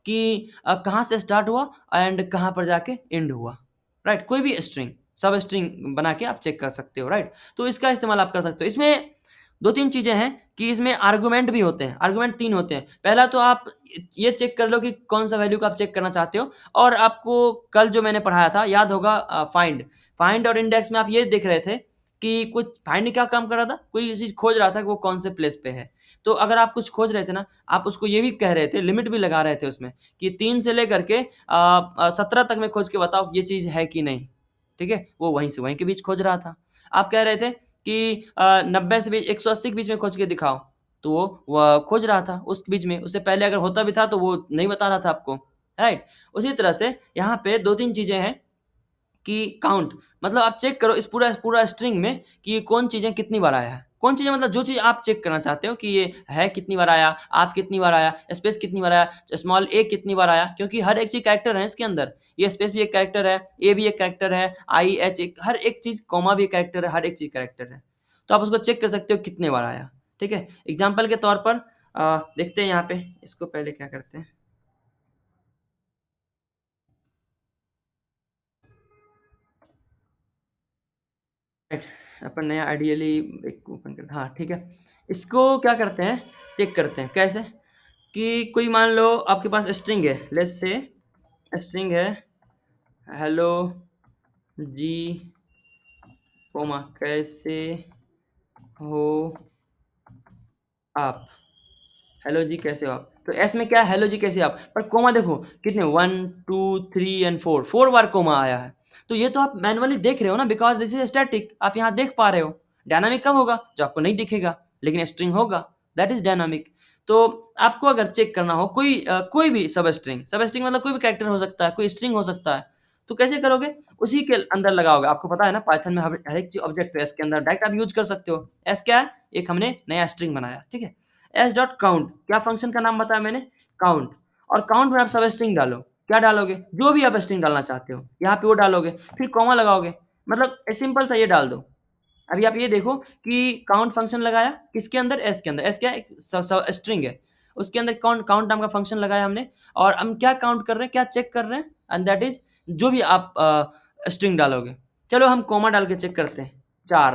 कि कहाँ से स्टार्ट हुआ एंड कहाँ पर जाके एंड हुआ। राइट, कोई भी स्ट्रिंग सब स्ट्रिंग बना के आप चेक कर सकते हो। राइट, तो इसका इस्तेमाल आप कर सकते हो। इसमें दो तीन चीजें हैं कि इसमें आर्गुमेंट भी होते हैं। आर्गुमेंट 3 होते हैं। पहला तो आप ये चेक कर लो कि कौन सा वैल्यू को आप चेक करना चाहते हो। और आपको कल जो मैंने पढ़ाया था याद होगा, फाइंड। फाइंड और इंडेक्स में आप ये देख रहे थे कि कुछ फाइंड क्या काम कर रहा था, कोई चीज खोज रहा था कि वो कौन से प्लेस पे है। तो अगर आप कुछ खोज रहे थे ना, आप उसको ये भी कह रहे थे, लिमिट भी लगा रहे थे उसमें कि 3 से लेकर के 17 तक में खोज के बताओ ये चीज है कि नहीं। ठीक है, वो वहीं से वहीं के बीच खोज रहा था। आप कह रहे थे कि 90 से 180 के बीच में खोज के दिखाओ, तो वो खोज रहा था उस बीच में। उससे पहले अगर होता भी था तो वो नहीं बता रहा था आपको। राइट, उसी तरह से यहाँ पे दो तीन चीजें हैं कि काउंट मतलब आप चेक करो इस पूरा पूरा स्ट्रिंग में कि कौन चीजें कितनी बार आया है। कौन चीजें मतलब जो चीज आप चेक करना चाहते हो कि ये है कितनी बार आया, आप कितनी बार आया, स्पेस कितनी बार आया, स्मॉल ए कितनी बार आया, क्योंकि हर एक चीज कैरेक्टर है इसके अंदर। ये स्पेस भी एक कैरेक्टर है, ए भी एक कैरेक्टर है, आई एच एक, हर एक चीज, कॉमा भी एक कैरेक्टर है, हर एक चीज कैरेक्टर है। तो आप उसको चेक कर सकते हो कितने बार आया। ठीक है, एग्जाम्पल के तौर पर देखते हैं यहाँ पे। इसको पहले क्या करते हैं, राइट, अपन नया आइडियली एक ओपन करते हैं। हाँ ठीक है, इसको क्या करते हैं, चेक करते हैं कैसे कि कोई मान लो आपके पास स्ट्रिंग है, लेट्स से स्ट्रिंग है हेलो जी कोमा कैसे हो आप। हेलो जी कैसे हो आप, तो एस में क्या है, हेलो जी कैसे आप, पर कोमा देखो कितने 1 2 3 एंड 4 बार कोमा आया है। तो ये तो आप मैनुअली देख रहे हो ना, बिकॉज दिस इज स्टैटिक, आप यहाँ देख पा रहे हो। डायनामिक कब होगा, जो आपको नहीं दिखेगा, लेकिन स्ट्रिंग होगा, दैट इज डायनामिक। तो आपको अगर चेक करना हो कोई भी सब स्ट्रिंग, सब स्ट्रिंग मतलब कोई भी कैरेक्टर हो सकता है, कोई स्ट्रिंग हो सकता है, तो कैसे करोगे, उसी के अंदर लगाओगे। आपको पता है ना पाइथन में हर एक चीज ऑब्जेक्ट है, इसके अंदर डायरेक्ट आप यूज कर सकते हो। एस क्या है, एक हमने नया स्ट्रिंग बनाया, ठीक है। एस डॉट काउंट, क्या फंक्शन का नाम बताया मैंने, काउंट। और काउंट में आप सब स्ट्रिंग डालो, क्या डालोगे, जो भी आप स्ट्रिंग डालना चाहते हो यहाँ पे वो डालोगे, फिर कॉमा लगाओगे। मतलब सिंपल सा ये डाल दो। अभी आप ये देखो कि काउंट फंक्शन लगाया किसके अंदर, एस के अंदर। एस क्या है, स्ट्रिंग है, उसके अंदर काउंट काउंट नाम का फंक्शन लगाया हमने। और हम क्या काउंट कर रहे हैं, क्या चेक कर रहे हैं, एंड दैट इज जो भी आप स्ट्रिंग डालोगे। चलो हम कॉमा डाल के चेक करते हैं। 4,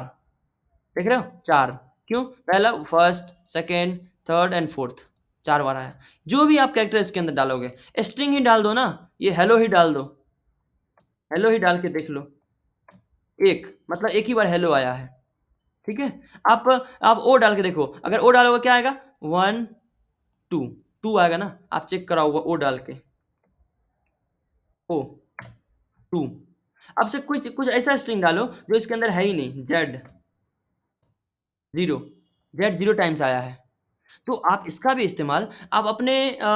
देख रहे हो 4, क्यों, पहला first second third and fourth 4 बार आया। जो भी आप कैरेक्टर इसके अंदर डालोगे, स्ट्रिंग ही डाल दो ना, ये हेलो ही डाल दो, हेलो ही डाल के देख लो। एक मतलब एक ही बार हेलो आया है, ठीक है। आप ओ डाल के देखो, अगर ओ डालोगे क्या आएगा, 1 2 2 आएगा ना। आप चेक कराओ वो ओ डाल के, ओ 2। अब से कुछ कुछ ऐसा स्ट्रिंग डालो जो इसके अंदर है ही नहीं, जेड 0, जेड 0 टाइम्स आया है। तो आप इसका भी इस्तेमाल आप अपने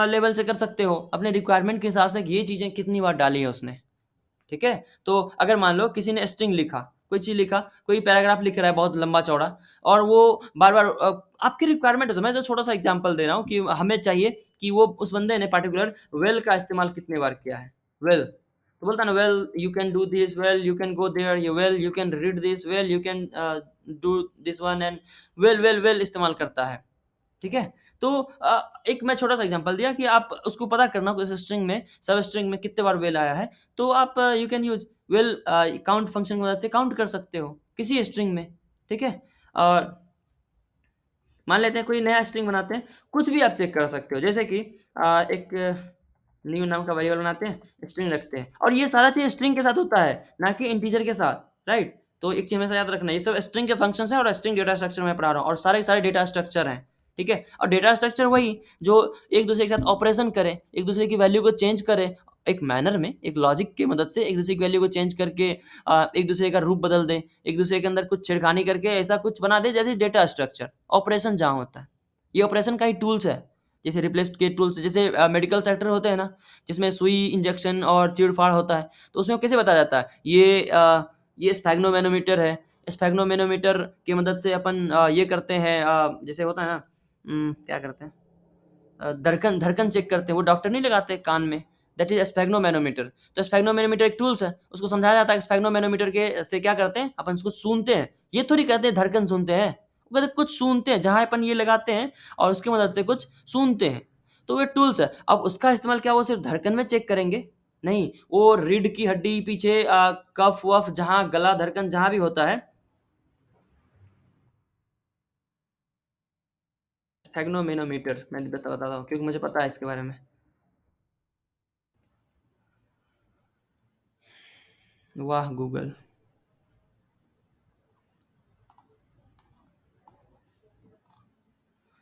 लेवल से कर सकते हो, अपने रिक्वायरमेंट के हिसाब से कि ये चीज़ें कितनी बार डाली है उसने। ठीक है, तो अगर मान लो किसी ने स्ट्रिंग लिखा, कोई चीज़ लिखा, कोई पैराग्राफ लिख रहा है बहुत लंबा चौड़ा, और वो बार बार आपकी रिक्वायरमेंट है। मैं तो छोटा सा एग्जांपल दे रहा हूँ कि हमें चाहिए कि वो उस बंदे ने पर्टिकुलर वेल का इस्तेमाल कितने बार किया है। वेल तो बोलता है ना, well you can do this, well you can go there, you well you can read this, well you can do this one, and well well well इस्तेमाल करता है। ठीक है? तो एक मैं छोटा-सा एग्ज़ाम्पल दिया कि आप उसको पता करना उस स्ट्रिंग में, सब स्ट्रिंग में कितने बार व्हेल आया है, तो आप you can use whale count function की मदद से काउंट कर सकते हो, किसी स्ट्रिंग में, ठीक है? और मान लेते हैं कोई नया स्ट्रिंग बनाते हैं, कुछ भी आप चेक कर सकते हो। जैसे कि एक न्यू नाम का वेरिएबल बनाते हैं, स्ट्रिंग रखते हैं और ये सारा चीज़ स्ट्रिंग के साथ होता है, ना कि इंटीजर के साथ, राइट? तो एक चीज़ हमेशा याद रखना, ये सब स्ट्रिंग के फंक्शंस हैं और स्ट्रिंग डेटा स्ट्रक्चर मैं पढ़ा रहा हूँ और सारे के सारे डेटा स्ट्रक्चर हैं, ठीक है? और डेटा स्ट्रक्चर वही जो एक-दूसरे के साथ ऑपरेशन करे, एक-दूसरे की वैल्यू को चेंज करे, एक मैनर में, एक लॉजिक की मदद से एक-दूसरे की वैल्यू को चेंज करके एक-दूसरे का रूप बदल दें, एक-दूसरे के अंदर कुछ छेड़खानी करके ऐसा कुछ बना दें जैसे डेटा स्ट्रक्चर, ऑपरेशन जहाँ होता है। ये ऑपरेशन का ही टूल्स है, जैसे रिप्लेस के टूल्स जैसे मेडिकल सेक्टर होते हैं ना, जिसमें सुई, इंजेक्शन और चीड़-फाड़ होता है, तो उसमें कैसे बताया जाता है? ये स्फैग्नोमेनोमीटर है, स्फैग्नोमेनोमीटर की मदद से अपन ये करते हैं जैसे होता है ना क्या करते हैं? धड़कन धड़कन चेक करते हैं, वो डॉक्टर नहीं लगाते कान में, दैट इज़ स्फैग्नोमेनोमीटर। तो स्फैग्नोमेनोमीटर एक टूल्स है, उसको समझाया जाता है कि स्फैग्नोमेनोमीटर के से क्या करते हैं, अपन उसको सूँघते हैं। ये थोड़ी कहते हैं धड़कन सूँघते हैं, वो कहते हैं कुछ सूँघते हैं, जहाँ अपन ये लगाते हैं और उसकी मदद से कुछ सूँघते हैं। तो ये टूल्स है, अब उसका इस्तेमाल क्या वो सिर्फ़ धड़कन में चेक करेंगे? नहीं, वो रीढ़ की हड्डी पीछे कफ-वफ जहाँ गला, धड़कन जहाँ भी होता है, स्फैग्नोमेनोमीटर मैं बताता हूँ क्योंकि मुझे पता है इसके बारे में। वाह गूगल!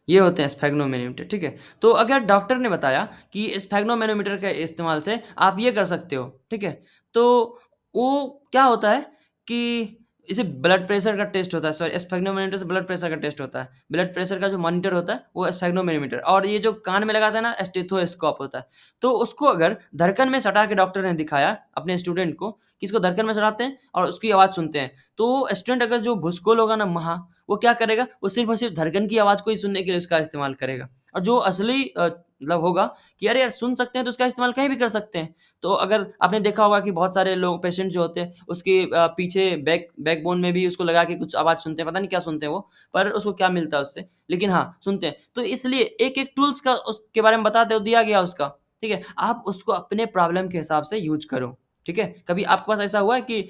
ये होते हैं स्फैग्नोमेनोमीटर, ठीक है? तो अगर डॉक्टर ने बताया कि स्फैग्नोमेनोमीटर के इस्तेमाल से आप ये कर सकते हो, ठीक है? तो वो क्या होता है कि जैसे ब्लड प्रेशर का टेस्ट होता है, सॉरी स्फैग्नोमेनोमीटर से ब्लड प्रेशर का टेस्ट होता है। ब्लड प्रेशर का जो मॉनिटर होता है, वो स्फैग्नोमेनोमीटर और ये जो कान में लगाते हैं ना, स्टेथोस्कोप होता है। तो उसको अगर धड़कन में सटा के डॉक्टर ने दिखाया अपने स्टूडेंट को कि इसको धड़कन में सटाते हैं और उसकी आवाज़ सुनते हैं। तो स्टूडेंट अगर जो भुसकोल होगा ना महा, वो क्या करेगा, वो सिर्फ़ और सिर्फ़ धड़कन की आवाज़ को ही सुनने के लिए उसका इस्तेमाल करेगा। और जो असली मतलब होगा कि अरे यार सुन सकते हैं तो उसका इस्तेमाल कहीं भी कर सकते हैं। तो अगर आपने देखा होगा कि बहुत सारे लोग पेशेंट जो होते हैं उसके पीछे बैकबोन में भी उसको लगा के कुछ आवाज़ सुनते हैं, पता नहीं क्या सुनते हैं वो, पर उसको क्या मिलता है उससे, लेकिन हाँ, सुनते हैं। तो इसलिए एक-एक टूल्स का उसके बारे में बता दो दिया गया उसका, ठीक है? आप उसको अपने प्रॉब्लम के हिसाब से यूज़ करो, ठीक है? कभी आपके पास ऐसा हुआ है कि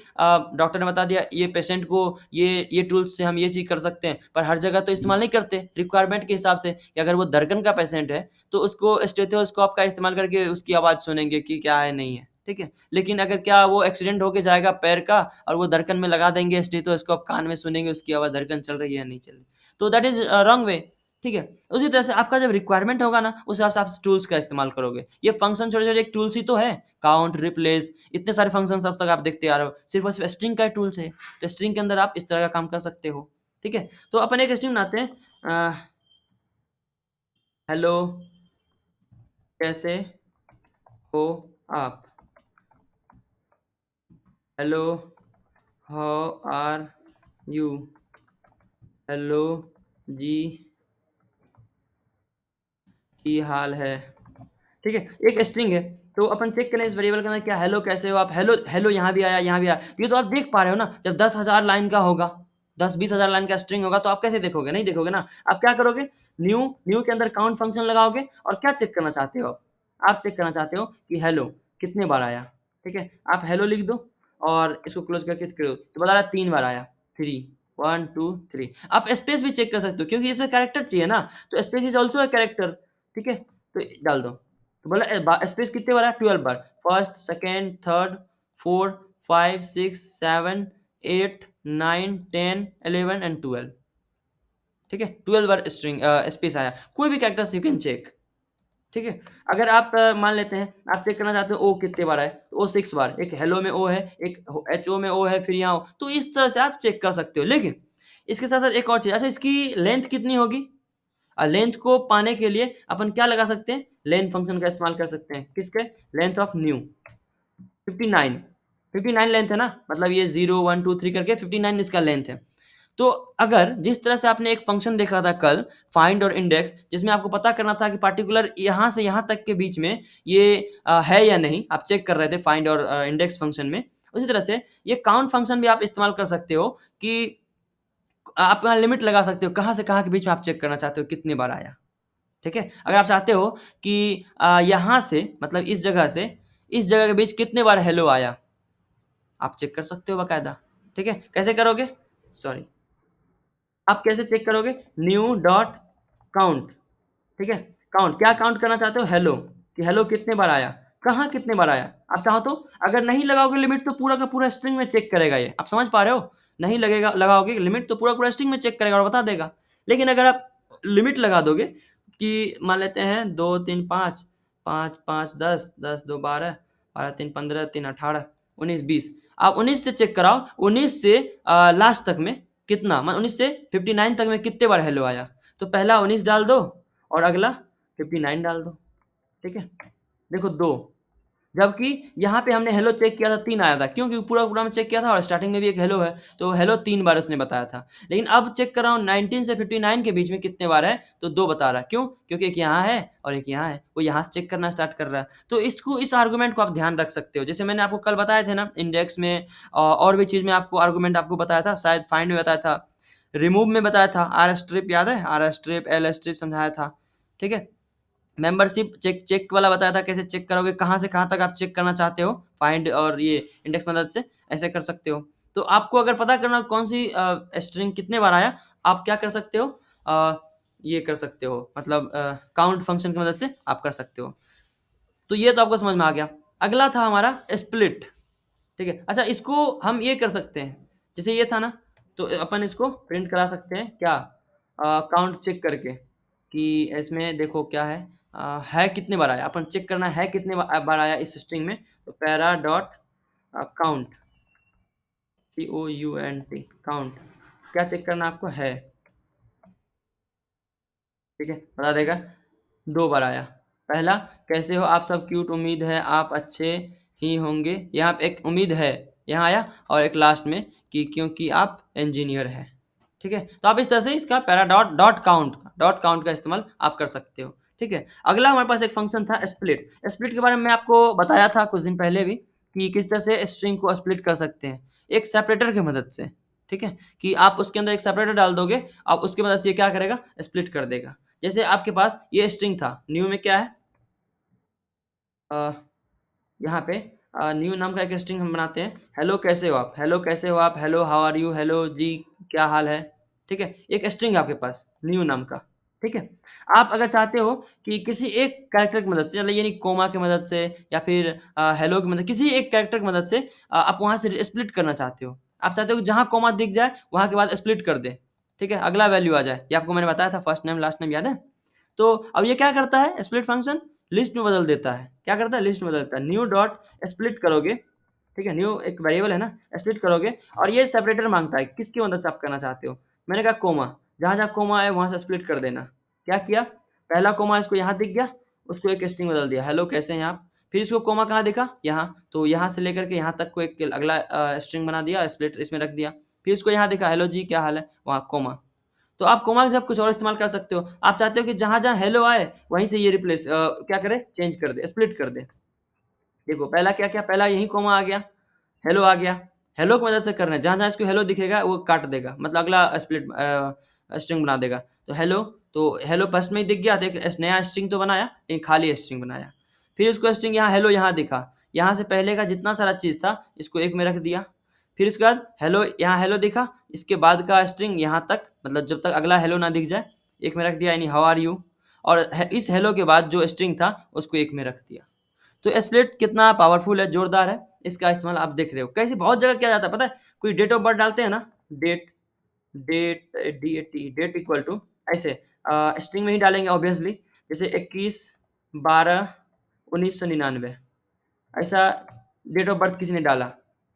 डॉक्टर ने बता दिया ये पेशेंट को ये टूल्स से हम ये चीज़ कर सकते हैं, पर हर जगह तो इस्तेमाल नहीं करते, रिक्वायरमेंट के हिसाब से कि अगर वो धड़कन का पेशेंट है, तो उसको स्टेथोस्कोप का इस्तेमाल करके उसकी आवाज़ सुनेंगे कि क्या है, नहीं है, ठीक है? लेकिन अगर क्या वो एक्सीडेंट होके जाएगा पैर का और वो धड़कन में लगा देंगे स्टेथोस्कोप, कान में सुनेंगे उसकी आवाज़ धड़कन चल रही है या नहीं चल रही। तो दैट इज़ रॉन्ग वे, ठीक है? उसी तरह से आपका जब रिक्वायरमेंट होगा ना, उस हिसाब से आप टूल्स का इस्तेमाल करोगे। ये फंक्शन छोटे-छोटे एक टूल्स ही तो है, काउंट, रिप्लेस इतने सारे फंक्शंस अब तक आप देखते आ रहे हो, सिर्फ़ और सिर्फ़ स्ट्रिंग का ही टूल्स है। तो स्ट्रिंग के अंदर आप इस तरह का काम कर सकते हो, ठीक है? तो अपन एक स्ट्रिंग बनाते हैं हेलो कैसे हो आप? Hello how are you? Hello जी की हाल है? ठीक है? एक स्ट्रिंग है, तो अपन चेक करें इस वेरिएबल के अंदर क्या हेलो कैसे हो आप? हेलो हेलो यहाँ भी आया, यहाँ भी आया। ये तो आप देख पा रहे हो ना, जब 10,000 लाइन का होगा, 10-20 हज़ार लाइन का स्ट्रिंग होगा तो आप कैसे देखोगे? नहीं देखोगे ना। आप क्या करोगे? न्यू न्यू के अंदर काउंट फंक्शन लगाओगे और क्या चेक करना चाहते हो आप? आप चेक करना चाहते हो कि हेलो कितने बार आया, ठीक है? आप हेलो लिख दो और इसको क्लोज़ करके करो, तो बता रहा है 3 बार आया, 3 1 2 3 आप स्पेस भी चेक कर सकते हो क्योंकि इसमें कैरेक्टर चाहिए ना, तो space is also a character, ठीक है? तो डाल दो। तो बोला स्पेस कितने बार है 12 बार फर्स्ट सेकेंड थर्ड 4 5 6 7 8 9 10 11 एंड 12 ठीक है 12 बार स्ट्रिंग स्पेस आया कोई भी कैरेक्टर्स यू कैन चेक ठीक है अगर आप मान लेते हैं आप चेक करना चाहते हो ओ कितने बार है तो ओ 6 बार एक हेलो में ओ है एक एच ओ में ओ है फिर यहाँ ओ तो इस तरह से आप चेक कर सकते हो लेकिन इसके साथ साथ एक और चीज अच्छा इसकी लेंथ कितनी होगी लेंथ को पाने के लिए अपन क्या लगा सकते हैं लेंथ फंक्शन का इस्तेमाल कर सकते हैं किसके लेंथ ऑफ न्यू 59 59 लेंथ है ना मतलब ये 0 1 2 3 करके 59 इसका लेंथ है तो अगर जिस तरह से आपने एक फंक्शन देखा था कल फाइंड और इंडेक्स जिसमें आपको पता करना था कि पार्टिकुलर यहाँ से यहाँ तक के बीच में ये है या नहीं आप चेक कर रहे थे फाइंड और इंडेक्स फंक्शन में उसी तरह से ये काउंट फंक्शन भी आप इस्तेमाल कर सकते हो कि आप यहाँ लिमिट लगा सकते हो कहाँ से कहाँ के बीच में आप चेक करना चाहते हो कितनी बार आया ठीक है? अगर आप चाहते हो कि यहाँ से मतलब इस जगह के बीच कितने बार हेलो आया, आप चेक कर सकते हो बाकायदा, ठीक है? कैसे करोगे? सॉरी, आप कैसे चेक करोगे? न्यू डॉट काउंट, ठीक है? काउंट क्या काउंट करना चाहते हो? हेलो, कि हेलो कितने बार आया, कहाँ कितने बार आया? आप चाहो तो अगर नहीं लगाओगे लिमिट तो पूरा का पूरा स्ट्रिंग में चेक करेगा ये, आप समझ पा रहे हो? नहीं लगेगा लगाओगे लिमिट तो पूरा पूरा स्ट्रिंग में चेक करेगा और बता देगा। लेकिन अगर आप लिमिट लगा दोगे कि मान लेते हैं 2 3 5 5 5 10 10 2 12 12 3 15 3 18 19 20 आप 19 से चेक कराओ, 19 से लास्ट तक में कितना 19 से 59 तक में कितने बार हेलो आया, तो पहला 19 डाल दो और अगला 59 डाल दो, ठीक है? देखो 2, जबकि यहाँ पे हमने हेलो चेक किया था 3 आया था, क्यों? क्योंकि पूरा प्रोग्राम चेक किया था और स्टार्टिंग में भी एक हेलो है, तो हेलो 3 बार उसने बताया था। लेकिन अब चेक कर रहा हूँ 19 से 59 के बीच में कितने बार है, तो 2 बता रहा है, क्यों? क्योंकि एक यहाँ है और एक यहाँ है, वो यहाँ से चेक करना स्टार्ट कर रहा है। तो इस आर्गुमेंट को आप ध्यान रख सकते हो, जैसे मैंने आपको कल बताए थे ना इंडेक्स में और भी चीज़ में आपको आर्गुमेंट आपको बताया था, शायद फाइंड में बताया था, रिमूव में बताया था, आर स्ट्रिप याद है? आर स्ट्रिप, एल स्ट्रिप समझाया था, ठीक है? मेंबरशिप चेक चेक वाला बताया था कैसे चेक करोगे, कहाँ से कहाँ तक आप चेक करना चाहते हो, फाइंड और ये इंडेक्स मदद से ऐसे कर सकते हो। तो आपको अगर पता करना हो कौन सी स्ट्रिंग कितने बार आया, आप क्या कर सकते हो, ये कर सकते हो, मतलब काउंट फंक्शन की मदद से आप कर सकते हो। तो ये तो आपको समझ में आ गया। अगला था हमारा स्प्लिट, ठीक है? अच्छा, इसको हम ये कर सकते हैं, जैसे ये था ना, तो अपन इसको प्रिंट करा सकते हैं क्या, काउंट चेक करके कि इसमें देखो क्या है कितने बार आया, अपन चेक करना है कितने बार आया इस स्ट्रिंग में, तो para dot count, COUNT count, क्या चेक करना आपको है, ठीक है? बता देगा 2 बार आया। पहला, कैसे हो आप सब क्यूट, उम्मीद है आप अच्छे ही होंगे, यहाँ पे एक उम्मीद है यहाँ आया, और एक लास्ट में कि क्योंकि आप इंजीनियर हैं, ठीक है? तो आप इस तरह से इसका पैरा डॉट काउंट का इस्तेमाल आप कर सकते हो, ठीक है? अगला हमारे पास एक फंक्शन था स्प्लिट। स्प्लिट के बारे में मैं आपको बताया था कुछ दिन पहले भी कि किस तरह से स्ट्रिंग को स्प्लिट कर सकते हैं, एक सेपरेटर की मदद से, ठीक है? कि आप उसके अंदर एक सेपरेटर डाल दोगे, आप उसकी मदद से ये क्या करेगा, स्प्लिट कर देगा। जैसे आपके पास ये स्ट्रिंग था, न्यू में क्या है, अ, यहाँ पे न्यू नाम का एक स्ट्रिंग हम बनाते हैं, हेलो कैसे हो आप, हेलो कैसे हो आप, hello how are you, hello जी क्या हाल है, ठीक है? एक स्ट्रिंग है आपके पास न्यू नाम का, ठीक है? आप अगर चाहते हो कि किसी एक कैरेक्टर की मदद से, मतलब ये नहीं कोमा की मदद से या फिर हेलो की मदद, किसी एक कैरेक्टर की मदद से आप वहाँ से स्प्लिट करना चाहते हो, आप चाहते हो कि जहाँ कोमा दिख जाए वहाँ के बाद स्प्लिट कर दे, ठीक है? अगला वैल्यू आ जाए, ये आपको मैंने बताया था, फर्स्ट नेम लास्ट नेम याद है? तो अब ये क्या करता है स्प्लिट फंक्शन, लिस्ट में बदल देता है, क्या करता है, लिस्ट में बदल देता है। न्यू डॉट स्प्लिट करोगे, ठीक है? न्यू एक वेरिएबल है ना, स्प्लिट करोगे और ये सेपरेटर मांगता है, किसकी मदद से आप करना चाहते हो, मैंने कहा कोमा, जहाँ जहाँ कोमा है वहाँ से स्प्लिट कर देना। क्या किया, पहला कोमा इसको यहाँ दिख गया, उसको एक स्ट्रिंग बदल दिया, हेलो कैसे हैं आप, फिर इसको कोमा कहाँ दिखा, यहाँ, तो यहाँ से लेकर के यहाँ तक को एक अगला स्ट्रिंग बना दिया, स्प्लिट इसमें रख दिया, फिर इसको यहाँ दिखा, हेलो जी क्या हाल है, वहाँ कोमा। तो आप कोमा के साथ कुछ और इस्तेमाल कर सकते हो, आप चाहते हो कि जहाँ-जहाँ हेलो आए वहीं से ये रिप्लेस क्या करे, चेंज कर दे, स्प्लिट कर दे। देखो पहला क्या किया, पहला यहीं कोमा आ गया, हेलो आ गया, हेलो की मदद से कर रहे हैं, जहाँ-जहाँ इसको हेलो दिखेगा वो काट देगा, मतलब अगला स्प्लिट स्ट्रिंग बना देगा। तो हेलो फर्स्ट में ही दिख गया, तो एक नया स्ट्रिंग तो बनाया, लेकिन खाली स्ट्रिंग बनाया। फिर इसको स्ट्रिंग यहाँ हेलो यहाँ दिखा, यहाँ से पहले का जितना सारा चीज़ था इसको एक में रख दिया। फिर उसके बाद हेलो यहाँ हेलो दिखा, इसके बाद का स्ट्रिंग यहाँ तक, मतलब जब तक अगला हेलो ना दिख जाए एक में रख दिया, यानी हाउ आर यू, और इस हेलो के बाद जो स्ट्रिंग था उसको एक में रख दिया। तो स्प्लिट कितना पावरफुल है, जोरदार है, इसका इस्तेमाल आप देख रहे हो कैसे बहुत जगह किया जाता है, पता है? कोई डेट ऑफ बर्थ डालते हैं ना, date date DAT date equal to ऐसे स्ट्रिंग में ही डालेंगे ऑब्वियसली, जैसे 21/12/1999 ऐसा डेट ऑफ बर्थ किसी ने डाला,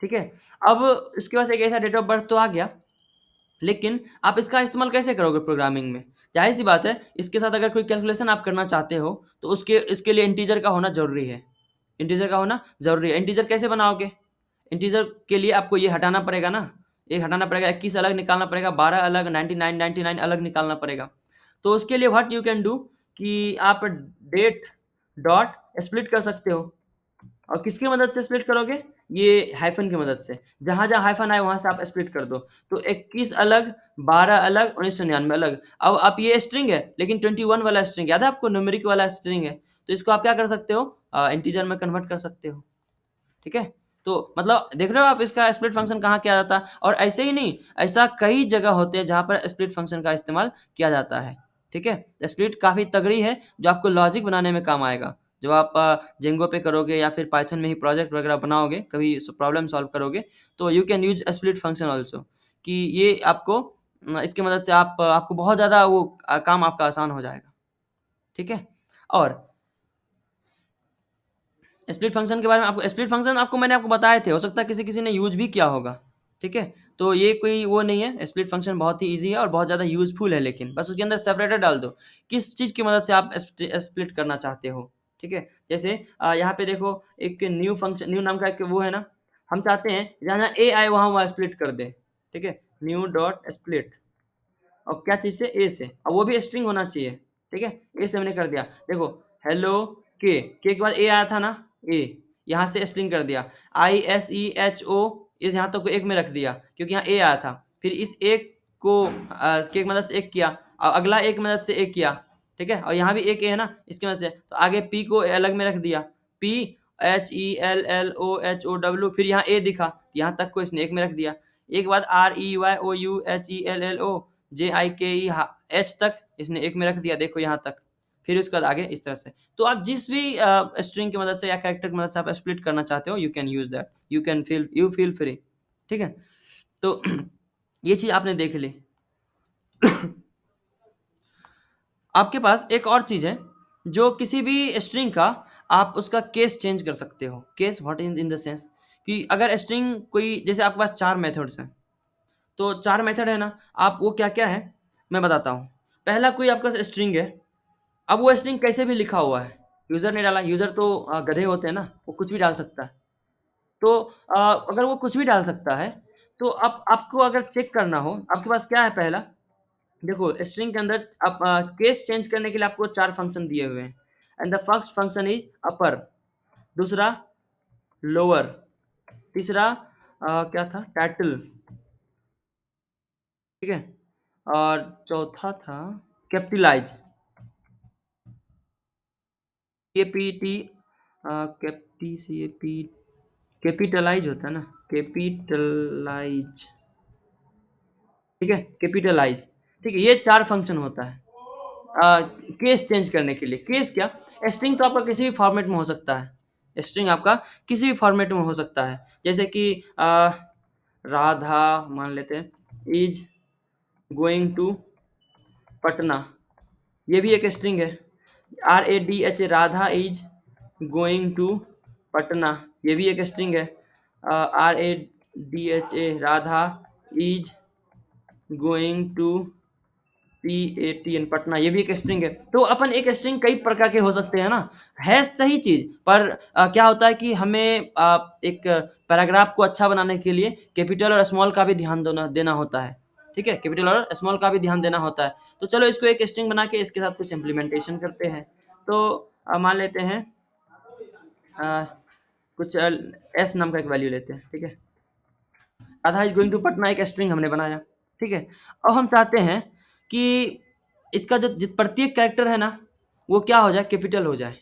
ठीक है? अब उसके पास एक ऐसा डेट ऑफ बर्थ तो आ गया, लेकिन आप इसका इस्तेमाल कैसे करोगे प्रोग्रामिंग में? ज़ाहिर-सी बात है, इसके साथ अगर कोई कैलकुलेशन आप करना चाहते हो, तो उसके इसके लिए इंटीजर का होना ज़रूरी है। इंटीजर का होना ज़रूरी है। इंटीजर कैसे बनाओगे? इंटीजर के लिए आपको ये हटाना पड़ेगा ना, ये हटाना पड़ेगा, 21 अलग निकालना पड़ेगा, 12 अलग, 99 अलग निकालना पड़ेगा। तो उसके लिए व्हाट यू कैन डू कि आप डेट डॉट स्प्लिट कर सकते हो, और किसकी मदद से स्प्लिट करोगे? ये हाइफ़न की मदद से। जहाँ-जहाँ हाइफ़न आए वहाँ से आप स्प्लिट कर दो। तो 21 अलग, 12 अलग, 1999 अलग। अब आप ये स्ट्रिंग है, लेकिन 21 वाला स्ट्रिंग याद है आपको न्यूमेरिक वाला स्ट्रिंग है, तो इसको आप क्या कर सकते हो इंटीजर में कन्वर्ट कर सकते हो। ठीक है? तो मतलब देख रहे हो आप इसका स्प्लिट फंक्शन कहाँ किया जाता है और ऐसे ही नहीं, ऐसा कई जगह होते हैं जहाँ पर स्प्लिट फंक्शन का इस्तेमाल किया जाता है। ठीक है? स्प्लिट काफ़ी तगड़ी है जो आपको लॉजिक बनाने में काम आएगा। जब आप जेंगो पे करोगे या फिर पाइथन में ही प्रोजेक्ट वगैरह बनाओगे, कभी प्रॉब्लम सॉल्व करोगे, तो you can use split function also कि ये आपको इसकी मदद से आपको बहुत ज़्यादा वो काम आपका आसान हो जाएगा। ठीक है? और स्प्लिट फंक्शन के बारे में आपको स्प्लिट फंक्शन आपको मैंने आपको बताए थे, हो सकता है किसी-किसी ने यूज़ भी किया होगा, ठीक है? तो ये कोई वो नहीं है, स्प्लिट फंक्शन बहुत ही ईज़ी है और बहुत ज़्यादा यूज़फुल है लेकिन, बस उसके अंदर सेपरेटर डाल दो, किस चीज़ की मदद से आप स्प्लिट करना चाहते हो, ठीक है? जैसे यहाँ पे देखो एक न्यू नाम का एक वो है ना, हम चाहते हैं जहाँ-जहाँ ए आए वहाँ-वहाँ स्प्लिट कर दें, ठीक है? न्यू डॉट स्प्लिट और क्या चीज़ से? ए से और वो भी स्ट्रिंग होना चाहिए, ठीक है? ए से हमने कर दिया। देखो हेलो के के बाद ए आया था ना? ए, यहाँ से स्ट्रिंग कर दिया। ISEHO इस यहाँ तक को एक में रख दिया क्योंकि यहाँ ए आया था। फिर इस एक को के की मदद से एक किया और अगला एक मदद से एक किया, ठीक है? और यहाँ भी एक ए है ना? इसकी मदद से तो आगे पी को अलग में रख दिया। PHELLOHOW फिर यहाँ ए दिखा, यहाँ तक को इसने एक में रख दिया। एक बाद REYOUHELLO JIKE एच तक इसने एक में रख दिया देखो यहाँ तक। फिर उसके बाद आगे इस तरह से। तो आप जिस भी स्ट्रिंग की मदद से या कैरेक्टर की मदद से आप स्प्लिट करना चाहते हो, you can use that. You feel free. ठीक है? तो ये चीज़ आपने देख ली। आपके पास एक और चीज़ है, जो किसी भी स्ट्रिंग का आप उसका केस चेंज कर सकते हो। Case what in the sense कि अगर स्ट्रिंग कोई जैसे आपके पास 4 मेथड्स हैं, तो 4 मेथड है ना, आप वो क्या-क्या है, मैं बताता हूँ। पहला कोई आपके पास स्ट्रिंग है, अब वो स्ट्रिंग कैसे भी लिखा हुआ है, यूज़र ने डाला, यूज़र तो गधे होते हैं ना, वो कुछ भी डाल सकता है। तो अगर वो कुछ भी डाल सकता है, तो आप आपको अगर चेक करना हो, आपके पास क्या है पहला, देखो स्ट्रिंग के अंदर आप केस चेंज करने के लिए आपको 4 फंक्शन दिए हुए हैं and the first function is अपर, दूसरा लोअर, तीसरा क्या था टाइटल, ठीक है? और चौथा था कैपिटलाइज़, केपीटी कैप्टी सीएपी कैपिटलाइज़ होता है ना, कैपिटलाइज़, ठीक है? कैपिटलाइज़, ठीक है? ये 4 फंक्शन होता है केस चेंज करने के लिए। केस क्या? स्ट्रिंग तो आपका किसी भी फॉर्मेट में हो सकता है। स्ट्रिंग आपका किसी भी फॉर्मेट में हो सकता है। जैसे कि राधा मान लेते हैं इज़ गोइंग टू पटना, ये भी एक स्ट्रिंग है। RADH Radha is going to Patna, ये भी एक स्ट्रिंग है। RADHA Radha is going to PATN Patna, ये भी एक स्ट्रिंग है। तो अपन एक स्ट्रिंग कई प्रकार के हो सकते हैं ना, है सही चीज़ पर क्या होता है कि हमें एक पैराग्राफ को अच्छा बनाने के लिए कैपिटल और स्मॉल का भी ध्यान देना होता है, ठीक है? कैपिटल और स्मॉल का भी ध्यान देना होता है। तो चलो इसको एक स्ट्रिंग बना के इसके साथ कुछ इम्प्लीमेंटेशन करते हैं। तो मान लेते हैं अ, कुछ एस नाम का एक वैल्यू लेते हैं, ठीक है? Radha is going to Patna एक स्ट्रिंग हमने बनाया, ठीक है? अब हम चाहते हैं कि इसका जो प्रत्येक कैरेक्टर है ना, वो क्या हो जाए कैपिटल हो जाए।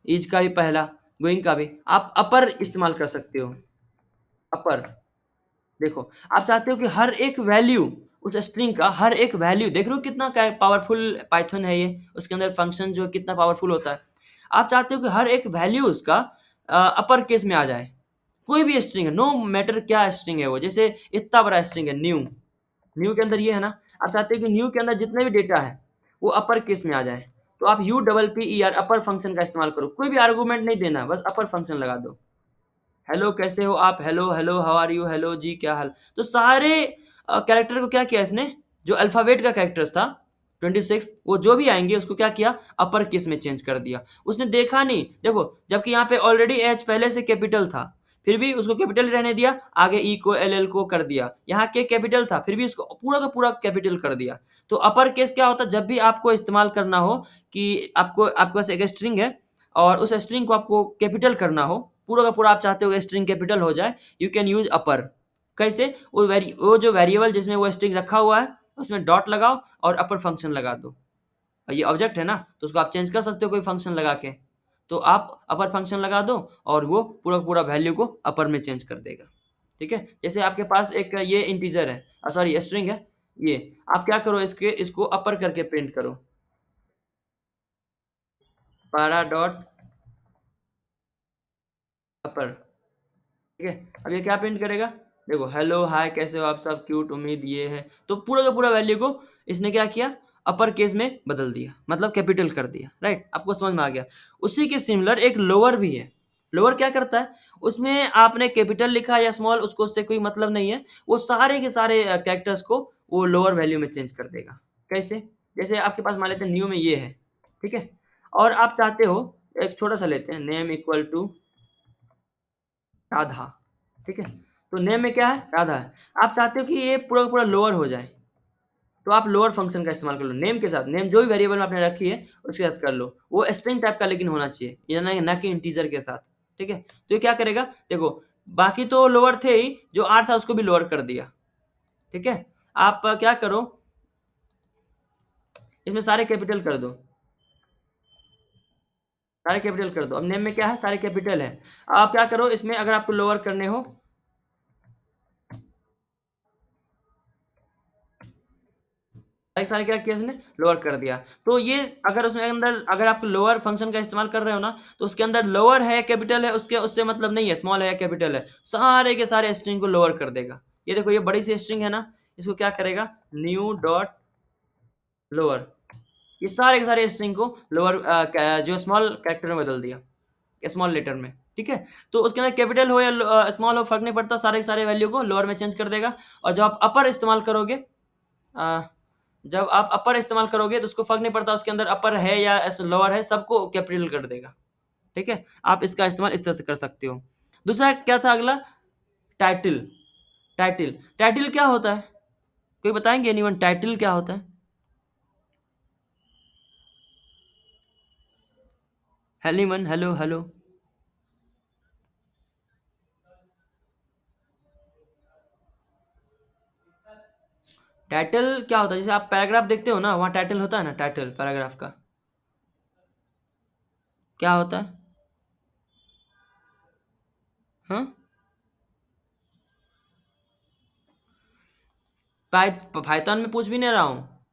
इज का भी पहला, गोइंग का भी। आप अपर इस्तेमाल कर सकते हो, अपर। देखो, आप चाहते हो कि हर एक वैल्यू उस स्ट्रिंग का हर एक वैल्यू देख रहे हो कितना क्या पावरफुल पाइथन है ये, उसके अंदर फंक्शन जो है कितना पावरफुल होता है। आप चाहते हो कि हर एक वैल्यू उसका अपर केस में आ जाए। कोई भी स्ट्रिंग है, नो मैटर क्या स्ट्रिंग है वो, जैसे इतना बड़ा स्ट्रिंग है न्यू, न्यू के अंदर ये है ना, आप चाहते हैं कि न्यू के अंदर जितने भी डेटा है वो अपर केस में आ जाए, तो आप UPPER अपर फंक्शन का इस्तेमाल करो, कोई भी आर्गूमेंट नहीं देना, बस अपर फंक्शन लगा दो। हेलो कैसे हो आप, hello hello how are you, hello जी क्या हाल। तो सारे कैरेक्टर को क्या किया इसने, जो अल्फाबेट का कैरेक्टर्स था 26 वो जो भी आएंगे उसको क्या किया अपर केस में चेंज कर दिया। उसने देखा नहीं, देखो जबकि यहाँ पे ऑलरेडी एच पहले से कैपिटल था, फिर भी उसको कैपिटल रहने दिया, आगे ई को एल को कर दिया, यहाँ के कैपिटल था फिर भी उसको पूरा का पूरा कैपिटल कर दिया। तो अपर केस क्या होता है, जब भी आपको इस्तेमाल करना हो कि आपको आपके पास एक स्ट्रिंग है और उस स्ट्रिंग को आपको कैपिटल करना हो, पूरा का पूरा आप चाहते हो स्ट्रिंग कैपिटल हो जाए, यू कैन यूज अपर। कैसे? वो जो वेरिएबल जिसमें वो स्ट्रिंग रखा हुआ है उसमें डॉट लगाओ और अपर फंक्शन लगा दो। ये ऑब्जेक्ट है ना, तो उसको आप चेंज कर सकते हो कोई फंक्शन लगा के। तो आप अपर फंक्शन लगा दो और वो पूरा पूरा वैल्यू को अपर में चेंज कर देगा। ठीक है? जैसे आपके पास एक ये इंटीजर है, सॉरी स्ट्रिंग है, ये आप क्या करो, इसको अपर करके प्रिंट करो, पारा डॉट अपर। ठीक है? अब ये क्या प्रिंट करेगा? देखो, हेलो हाय कैसे हो आप सब, क्यूट, उम्मीद, ये है। तो पूरा का पूरा वैल्यू को इसने क्या किया, अपर केस में बदल दिया, मतलब कैपिटल कर दिया। राइट? आपको समझ में आ गया? उसी के सिमिलर एक लोअर भी है। लोअर क्या करता है? उसमें आपने कैपिटल लिखा या स्मॉल, उसको उससे कोई मतलब नहीं है, वो सारे के सारे कैरेक्टर्स को वो लोअर वैल्यू में चेंज कर देगा। कैसे? जैसे आपके पास मान लेते हैं न्यू में ये है, ठीक है, और आप चाहते हो, एक छोटा सा लेते हैं, नेम इक्वल टू राधा। ठीक है? तो नेम में क्या है? राधा है। आप चाहते हो कि ये पूरा का पूरा लोअर हो जाए, तो आप लोअर फंक्शन का इस्तेमाल कर लो, नेम के साथ। नेम जो भी वेरिएबल में आपने रखी है उसके साथ कर लो, वो स्ट्रिंग टाइप का लेकिन होना चाहिए, ये ना कि इंटीजर के साथ। ठीक है? तो ये क्या करेगा, देखो, बाकी तो लोअर थे ही, जो आर था उसको भी लोअर कर दिया। ठीक है? आप क्या करो, इसमें सारे कैपिटल कर दो, सारे कैपिटल कर दो। अब नेम में क्या है? सारे कैपिटल है। आप क्या करो, इसमें अगर आपको लोअर करने हो, सारे क्या किया इसने, लोअर कर दिया। तो ये अगर उसमें अंदर अगर आप लोअर फंक्शन का इस्तेमाल कर रहे हो ना, तो उसके अंदर लोअर है कैपिटल है, उसके उससे मतलब नहीं है स्मॉल है या कैपिटल है, सारे के सारे स्ट्रिंग को लोअर कर देगा। ये देखो, ये बड़ी सी स्ट्रिंग है ना, इसको क्या करेगा, न्यू डॉट लोअर, ये सारे के सारे स्ट्रिंग को लोअर जो स्मॉल कैरेक्टर में बदल दिया, स्मॉल लेटर में। ठीक है? तो उसके अंदर कैपिटल हो या स्मॉल हो फर्क नहीं पड़ता, सारे के सारे वैल्यू को लोअर में चेंज कर देगा। और जब आप अपर इस्तेमाल करोगे, अ, जब आप अपर इस्तेमाल करोगे तो उसको फर्क नहीं पड़ता उसके अंदर अपर है या लोअर है, सबको कैपिटल कर देगा। ठीक है? आप इसका इस्तेमाल इस तरह से कर सकते हो। दूसरा क्या था अगला? टाइटल। टाइटल, टाइटल क्या होता है? कोई बताएंगे? एनीवन, टाइटल क्या होता है? Anyone, hello hello. टाइटल क्या होता है? जैसे आप पैराग्राफ देखते हो ना, वहाँ टाइटल होता है ना, टाइटल पैराग्राफ का क्या होता है? हाँ, पाइथन में पूछ भी नहीं रहा हूँ।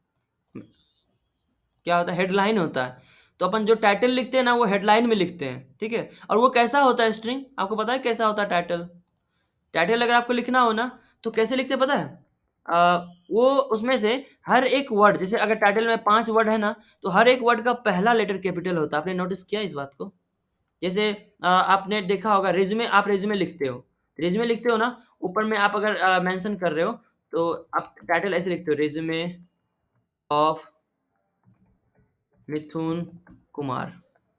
क्या होता है? हेडलाइन होता है। तो अपन जो टाइटल लिखते हैं ना, वो हेडलाइन में लिखते हैं। ठीक है? और वो कैसा होता है स्ट्रिंग, आपको पता है कैसा होता है टाइटल? टाइटल अगर आपको लिखना हो ना, तो कैसे लिखते हैं पता है? वो उसमें से हर एक वर्ड, जैसे अगर टाइटल में 5 वर्ड है ना, तो हर एक वर्ड का पहला लेटर कैपिटल होता है। आपने नोटिस किया इस बात को? जैसे आपने देखा होगा, रिज्यूमे, आप रिज्यूमे लिखते हो, रिज्यूमे लिखते हो ना, ऊपर में आप अगर मेंशन कर रहे हो, तो आप टाइटल ऐसे लिखते हो, रिज्यूमे ऑफ मिथुन कुमार।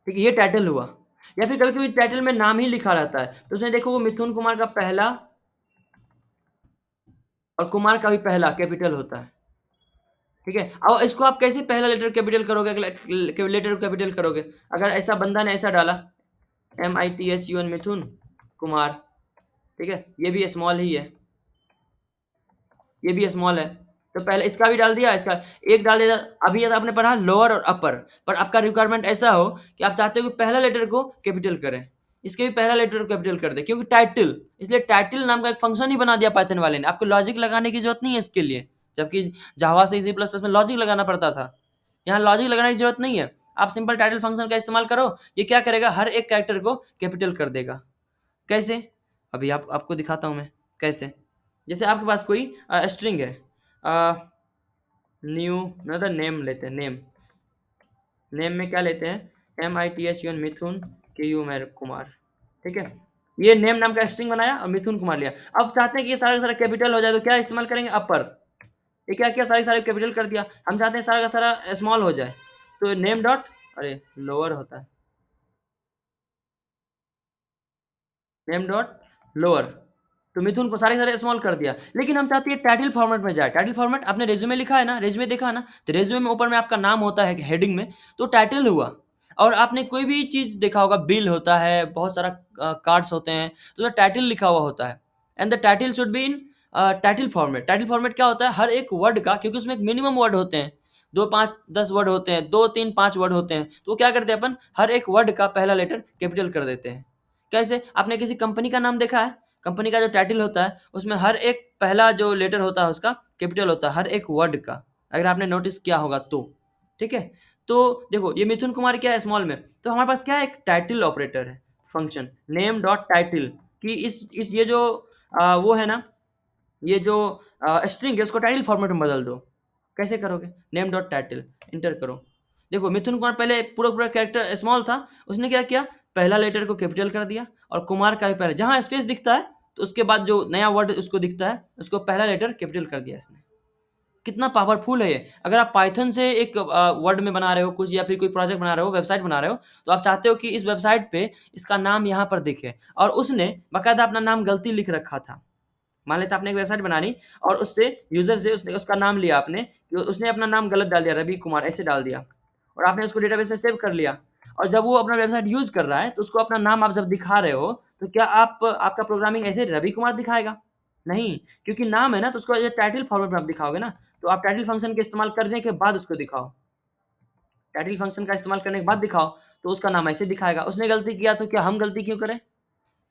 ठीक है? ये टाइटल हुआ। या फिर कभी-कभी टाइटल में नाम ही लिखा रहता है, तो उसमें देखो वो मिथुन कुमार का पहला और कुमार का भी पहला कैपिटल होता है। ठीक है? और इसको आप कैसे पहला लेटर कैपिटल करोगे, अगला लेटर कैपिटल करोगे? अगर ऐसा बंदा ने ऐसा डाला, MITHUN मिथुन कुमार, ठीक है? ये भी स्मॉल ही है, ये भी स्मॉल है, तो पहले इसका भी डाल दिया, इसका एक डाल दिया। अभी ये तो आपने पढ़ा लोअर और अपर, पर आपका रिक्वायरमेंट ऐसा हो कि आप चाहते हो कि पहला लेटर को कैपिटल करें, इसके भी पहला लेटर को कैपिटल कर दे, क्योंकि टाइटल, इसलिए टाइटल नाम का एक फंक्शन ही बना दिया पाइथन वाले ने। आपको लॉजिक लगाने की जरूरत नहीं है इसके लिए, जबकि जावा से C++ में लॉजिक लगाना पड़ता था। यहाँ लॉजिक लगाने की जरूरत नहीं है, आप सिंपल टाइटल फंक्शन का इस्तेमाल करो, ये क्या करेगा, हर एक कैरेक्टर को कैपिटल कर देगा। कैसे? अभी आपको दिखाता हूँ मैं कैसे। जैसे आपके पास कोई स्ट्रिंग है, न्यू, मतलब नेम लेते हैं, नेम, नेम में क्या लेते हैं, MITHUN मिथुन, KU मेर कुमार। ठीक है? ये नेम नाम का स्ट्रिंग बनाया और मिथुन कुमार लिया। अब चाहते हैं कि ये सारा का सारा कैपिटल हो जाए, तो क्या इस्तेमाल करेंगे, अपर। ये क्या किया, सारे सारे कैपिटल कर दिया। हम चाहते हैं सारा का सारा स्मॉल हो जाए, तो नेम डॉट, अरे लोअर होता है, नेम डॉट लोअर, तो मिथुन को सारे सारे स्मॉल कर दिया। लेकिन हम चाहते हैं टाइटल फॉर्मेट में जाए। टाइटल फॉर्मेट, आपने रेज्यूमे लिखा है ना, रेज्यूमे देखा है ना, तो रेज्यूमे में ऊपर में आपका नाम होता है हेडिंग में, तो टाइटल हुआ। और आपने कोई भी चीज़ देखा होगा, बिल होता है, बहुत सारा कार्ड्स होते हैं, तो उसमें टाइटल लिखा हुआ होता है and the title should be in title format. Title format क्या होता है? हर एक वर्ड का, क्योंकि उसमें एक मिनिमम वर्ड होते हैं, 2, 5, 10 वर्ड होते हैं, 2, 3, 5 वर्ड होते हैं, तो क्या करते हैं अपन, हर एक वर्ड का पहला लेटर कैपिटल कर देते हैं। कैसे? आपने किसी कंपनी का नाम देखा है? कंपनी का जो टाइटल होता है, उसमें हर एक पहला जो लेटर होता है उसका कैपिटल होता है, हर एक वर्ड का, अगर आपने नोटिस किया होगा तो। ठीक है? तो देखो, ये मिथुन कुमार क्या है स्मॉल में, तो हमारे पास क्या है, एक टाइटल ऑपरेटर है, फंक्शन नेम डॉट टाइटल, कि इस ये जो वो है ना, ये जो स्ट्रिंग है उसको टाइटल फॉर्मेट में बदल दो। कैसे करोगे? नेम डॉट टाइटल इंटर करो। देखो, मिथुन कुमार पहले पूरा पूरा कैरेक्टर स्मॉल था, उसने क्या किया, पहला लेटर को कैपिटल कर दिया, और कुमार का भी पहले जहां स्पेस दिखता है, तो उसके बाद जो नया वर्ड उसको दिखता है, उसको पहला लेटर कैपिटल कर दिया इसने। कितना पावरफुल है ये। अगर आप पाइथन से एक वर्ड में बना रहे हो कुछ, या फिर कोई प्रोजेक्ट बना रहे हो, वेबसाइट बना रहे हो, तो आप चाहते हो कि इस वेबसाइट पे इसका नाम यहाँ पर दिखे, और उसने बाकायदा अपना नाम गलती लिख रखा था। मान लेते आपने एक वेबसाइट बनानी, और उससे यूजर से उसने उसका नाम लिया आपने, कि उसने अपना नाम गलत डाल दिया, रवि कुमार ऐसे डाल दिया, और आपने उसको डेटाबेस में सेव कर लिया, और जब वो अपना वेबसाइट यूज कर रहा है, तो उसको अपना नाम आप जब दिखा रहे हो, तो क्या आप आपका प्रोग्रामिंग ऐसे रवि कुमार दिखाएगा? नहीं, क्योंकि नाम है ना, तो उसको ये टाइटल फॉर्मेट में आप दिखाओगे ना। तो आप टाइटल फंक्शन के इस्तेमाल करने के बाद उसको दिखाओ, टाइटल फंक्शन का इस्तेमाल करने के बाद दिखाओ, तो उसका नाम ऐसे दिखाएगा। उसने गलती किया, तो क्या हम गलती क्यों करें?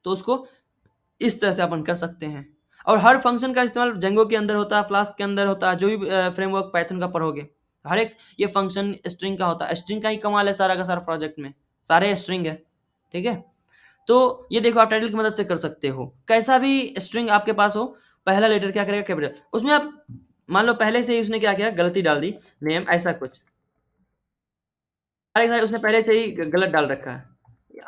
तो उसको इस तरह से अपन कर सकते हैं। और हर फंक्शन का इस्तेमाल जेंगो के अंदर होता है, फ्लास्क के अंदर होता है, जो भी फ्रेमवर्क पाइथन का पढ़ोगे, हर एक ये फंक्शन स्ट्रिंग का होता है। स्ट्रिंग का ही कमाल है सारा का सारा प्रोजेक्ट में, सारे स्ट्रिंग है। ठीक है? तो ये देखो, आप टाइटल की मदद से कर सकते हो। कैसा भी स्ट्रिंग आपके पास हो, पहला लेटर क्या करेगा, कैपिटल। उसमें आप मान लो पहले से ही उसने क्या किया, गलती डाल दी, नेम ऐसा कुछ, सारे उसने पहले से ही गलत डाल रखा है,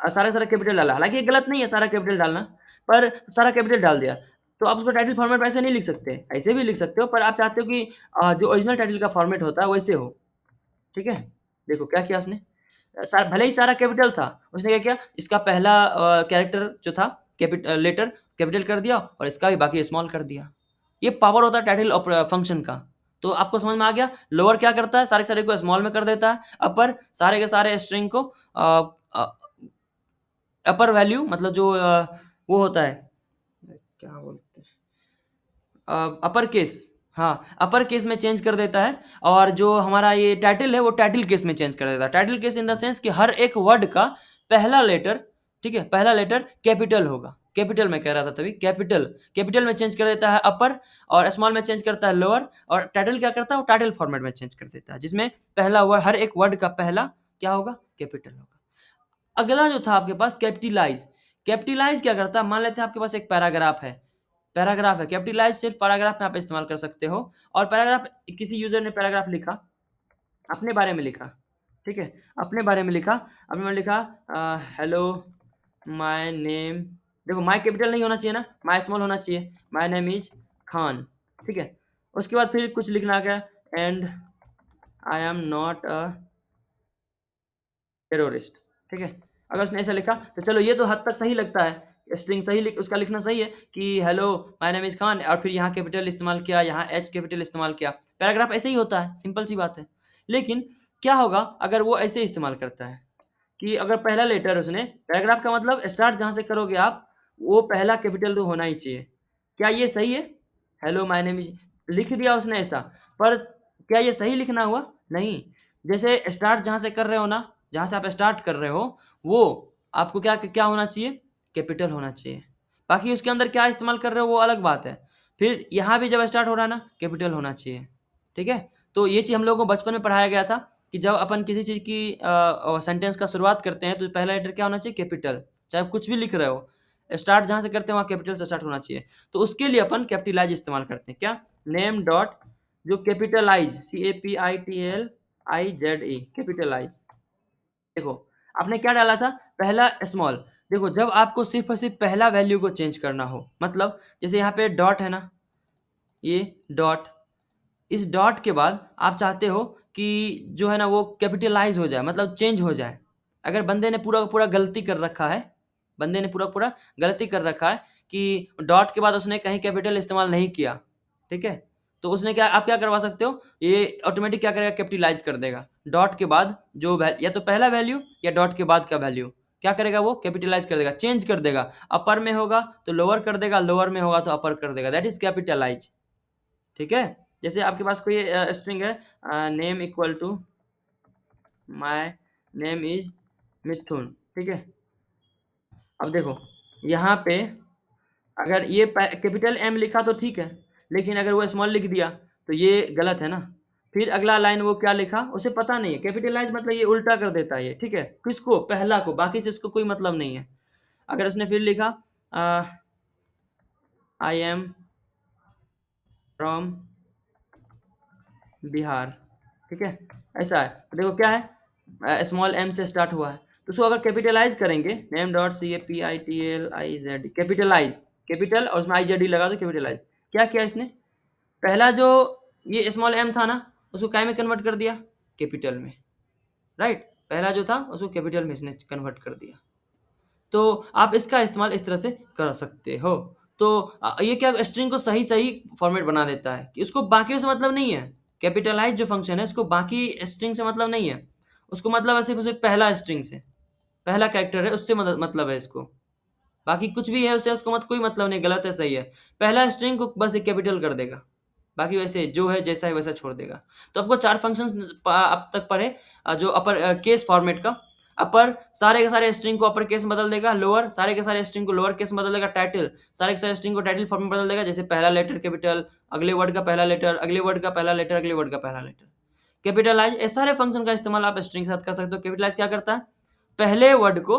सारा सारा कैपिटल डाला, हालांकि ये गलत नहीं है सारा कैपिटल डालना, पर सारा कैपिटल डाल दिया। तो आप उसको टाइटल फॉर्मेट में ऐसे नहीं लिख सकते, ऐसे भी लिख सकते हो, पर आप चाहते हो कि जो ओरिजिनल टाइटल का फॉर्मेट होता है वैसे हो। ठीक है? देखो क्या किया उसने, भले ही सारा कैपिटल था, उसने क्या किया, इसका पहला कैरेक्टर जो था, लेटर कैपिटल कर दिया, और इसका भी बाकी स्मॉल कर दिया। ये पावर होता है टाइटल फंक्शन का। तो आपको समझ में आ गया, लोअर क्या करता है, सारे के सारे को स्मॉल में कर देता है, अपर सारे के सारे स्ट्रिंग को अपर वैल्यू, मतलब जो वो होता है, क्या बोलते हैं, अपर केस, हाँ, अपर केस में चेंज कर देता है। और जो हमारा ये टाइटल है, वो टाइटल केस में चेंज कर देता है। Title case in the sense कि हर एक वर्ड का पहला लेटर, ठीक है, पहला लेटर कैपिटल होगा। कैपिटल में कह रहा था तभी, कैपिटल कैपिटल में चेंज कर देता है अपर, और स्मॉल में चेंज करता है लोअर, और टाइटल क्या करता है, वो टाइटल फॉर्मेट में चेंज कर देता है, जिसमें पहला वर्ड, हर एक वर्ड का पहला क्या होगा, कैपिटल होगा। अगला जो था आपके पास कैपिटलाइज। कैपिटलाइज क्या करता है, मान लेते हैं आपके पास एक पैराग्राफ है, पैराग्राफ है, कैपिटलाइज सिर्फ पैराग्राफ में आप इस्तेमाल कर सकते हो। और पैराग्राफ, किसी यूजर ने पैराग्राफ लिखा, अपने बारे में लिखा, ठीक है, अपने बारे में लिखा, अपने में लिखा, हेलो माय नेम, देखो माय कैपिटल नहीं होना चाहिए ना, माय स्मॉल होना चाहिए, माय नेम इज खान। ठीक है? उसके बाद फिर कुछ लिखना क्या, and I am not a terrorist. ठीक है? अगर उसने ऐसा लिखा, तो चलो ये तो हद तक सही लगता है, स्ट्रिंग सही उसका लिखना सही है कि hello my name is Khan, और फिर यहाँ कैपिटल इस्तेमाल किया, यहाँ एच कैपिटल इस्तेमाल किया। पैराग्राफ ऐसे ही होता है, सिंपल सी बात है। लेकिन क्या होगा अगर वो ऐसे इस्तेमाल करता है, कि अगर पहला लेटर उसने, पैराग्राफ का मतलब स्टार्ट जहाँ से करोगे आप, वो पहला कैपिटल तो होना ही चाहिए। क्या ये सही है? हेलो माय नेम इज, लिख दिया उसने ऐसा, पर क्या ये सही लिखना हुआ? नहीं। जैसे स्टार्ट जहाँ से कर रहे हो ना, जहाँ से आप स्टार्ट कर रहे हो, वो आपको क्या क्या होना चाहिए, कैपिटल होना चाहिए। बाकी उसके अंदर क्या इस्तेमाल कर रहे हो वो अलग बात है। फिर यहाँ भी जब स्टार्ट हो रहा है ना, कैपिटल होना चाहिए। ठीक है? तो ये चीज़ हम लोगों को बचपन में पढ़ाया गया था, कि जब अपन किसी चीज़ की सेंटेंस का शुरुआत करते हैं, तो पहला लेटर क्या होना चाहिए, कैपिटल। चाहे आप कुछ भी लिख रहे हो, स्टार्ट जहाँ से करते हैं वहाँ कैपिटल से स्टार्ट होना चाहिए। तो उसके लिए अपन कैपिटलाइज इस्तेमाल करते हैं, क्या, नेम डॉट, जो कैपिटलाइज, CAPITLIZE, कैपिटलाइज। देखो, आपने क्या डाला था, पहला स्मॉल। देखो, जब आपको सिर्फ और सिर्फ पहला वैल्यू को चेंज करना हो, मतलब जैसे यहाँ पे डॉट है ना, ये डॉट, इस डॉट के बाद आप चाहते हो कि जो है ना वो कैपिटलाइज हो जाए, मतलब चेंज हो जाए। अगर बंदे ने पूरा पूरा गलती कर रखा है, बंदे ने पूरा पूरा गलती कर रखा है कि डॉट के बाद उसने कहीं कैपिटल इस्तेमाल नहीं किया, ठीक है, तो उसने क्या, आप क्या करवा सकते हो, ये ऑटोमेटिक क्या करेगा, कैपिटलाइज कर देगा। डॉट के बाद जो या तो पहला वैल्यू या डॉट के बाद का वैल्यू क्या करेगा, वो कैपिटलाइज कर देगा, चेंज कर देगा। अपर में होगा तो लोअर कर देगा, लोअर में होगा तो अपर कर देगा, दैट इज कैपिटलाइज। ठीक है। जैसे आपके पास कोई स्ट्रिंग है, name equal to my name is Mithun. ठीक है। अब देखो यहाँ पे अगर ये कैपिटल एम लिखा तो ठीक है, लेकिन अगर वो स्मॉल लिख दिया तो ये गलत है ना। फिर अगला लाइन वो क्या लिखा उसे पता नहीं है, कैपिटलाइज मतलब ये उल्टा कर देता है ये। ठीक है, किसको, पहला को, बाकी से उसको कोई मतलब नहीं है। अगर उसने फिर लिखा आई एम फ्रॉम बिहार, ठीक है, ऐसा है। तो देखो क्या है, स्मॉल एम से स्टार्ट हुआ है, तो उसको अगर कैपिटलाइज करेंगे, name dot C A P I T L I Z, capitalise, capital और उसमें आई जेड लगा दो, कैपिटलाइज। क्या किया इसने, पहला जो ये स्मॉल एम था ना, उसको काय में कन्वर्ट कर दिया, कैपिटल में, राइट। पहला जो था उसको कैपिटल में इसने कन्वर्ट कर दिया। तो आप इसका इस्तेमाल इस तरह से कर सकते हो। तो ये क्या स्ट्रिंग को सही सही फॉर्मेट बना देता है कि उसको बाकियों से मतलब नहीं है। कैपिटलाइज जो फंक्शन है उसको बाकी स्ट्रिंग से मतलब नहीं है, उसको मतलब है सिर्फ उसे पहला स्ट्रिंग से, पहला कैरेक्टर है उससे मतलब है इसको। बाकी कुछ भी है उससे उसको मत कोई मतलब नहीं, गलत है सही है, पहला स्ट्रिंग को बस एक कैपिटल कर देगा, बाकी वैसे जो है जैसा है वैसा छोड़ देगा। तो आपको 4 फंक्शंस अब तक पढ़े, जो अपर केस फॉर्मेट का। अपर सारे के सारे स्ट्रिंग को अपर केस में बदल देगा, लोअर सारे के सारे स्ट्रिंग को लोअर केस में बदल देगा, टाइटल सारे के सारे स्ट्रिंग को टाइटल फॉर्म में बदल देगा, जैसे पहला लेटर कैपिटल, अगले वर्ड का पहला लेटर, अगले वर्ड का पहला लेटर, अगले वर्ड का पहला लेटर। कैपिटलाइज, इस सारे फंक्शन का इस्तेमाल आप स्ट्रिंग के साथ कर सकते हो। कैपिटलाइज क्या करता है, पहले वर्ड को,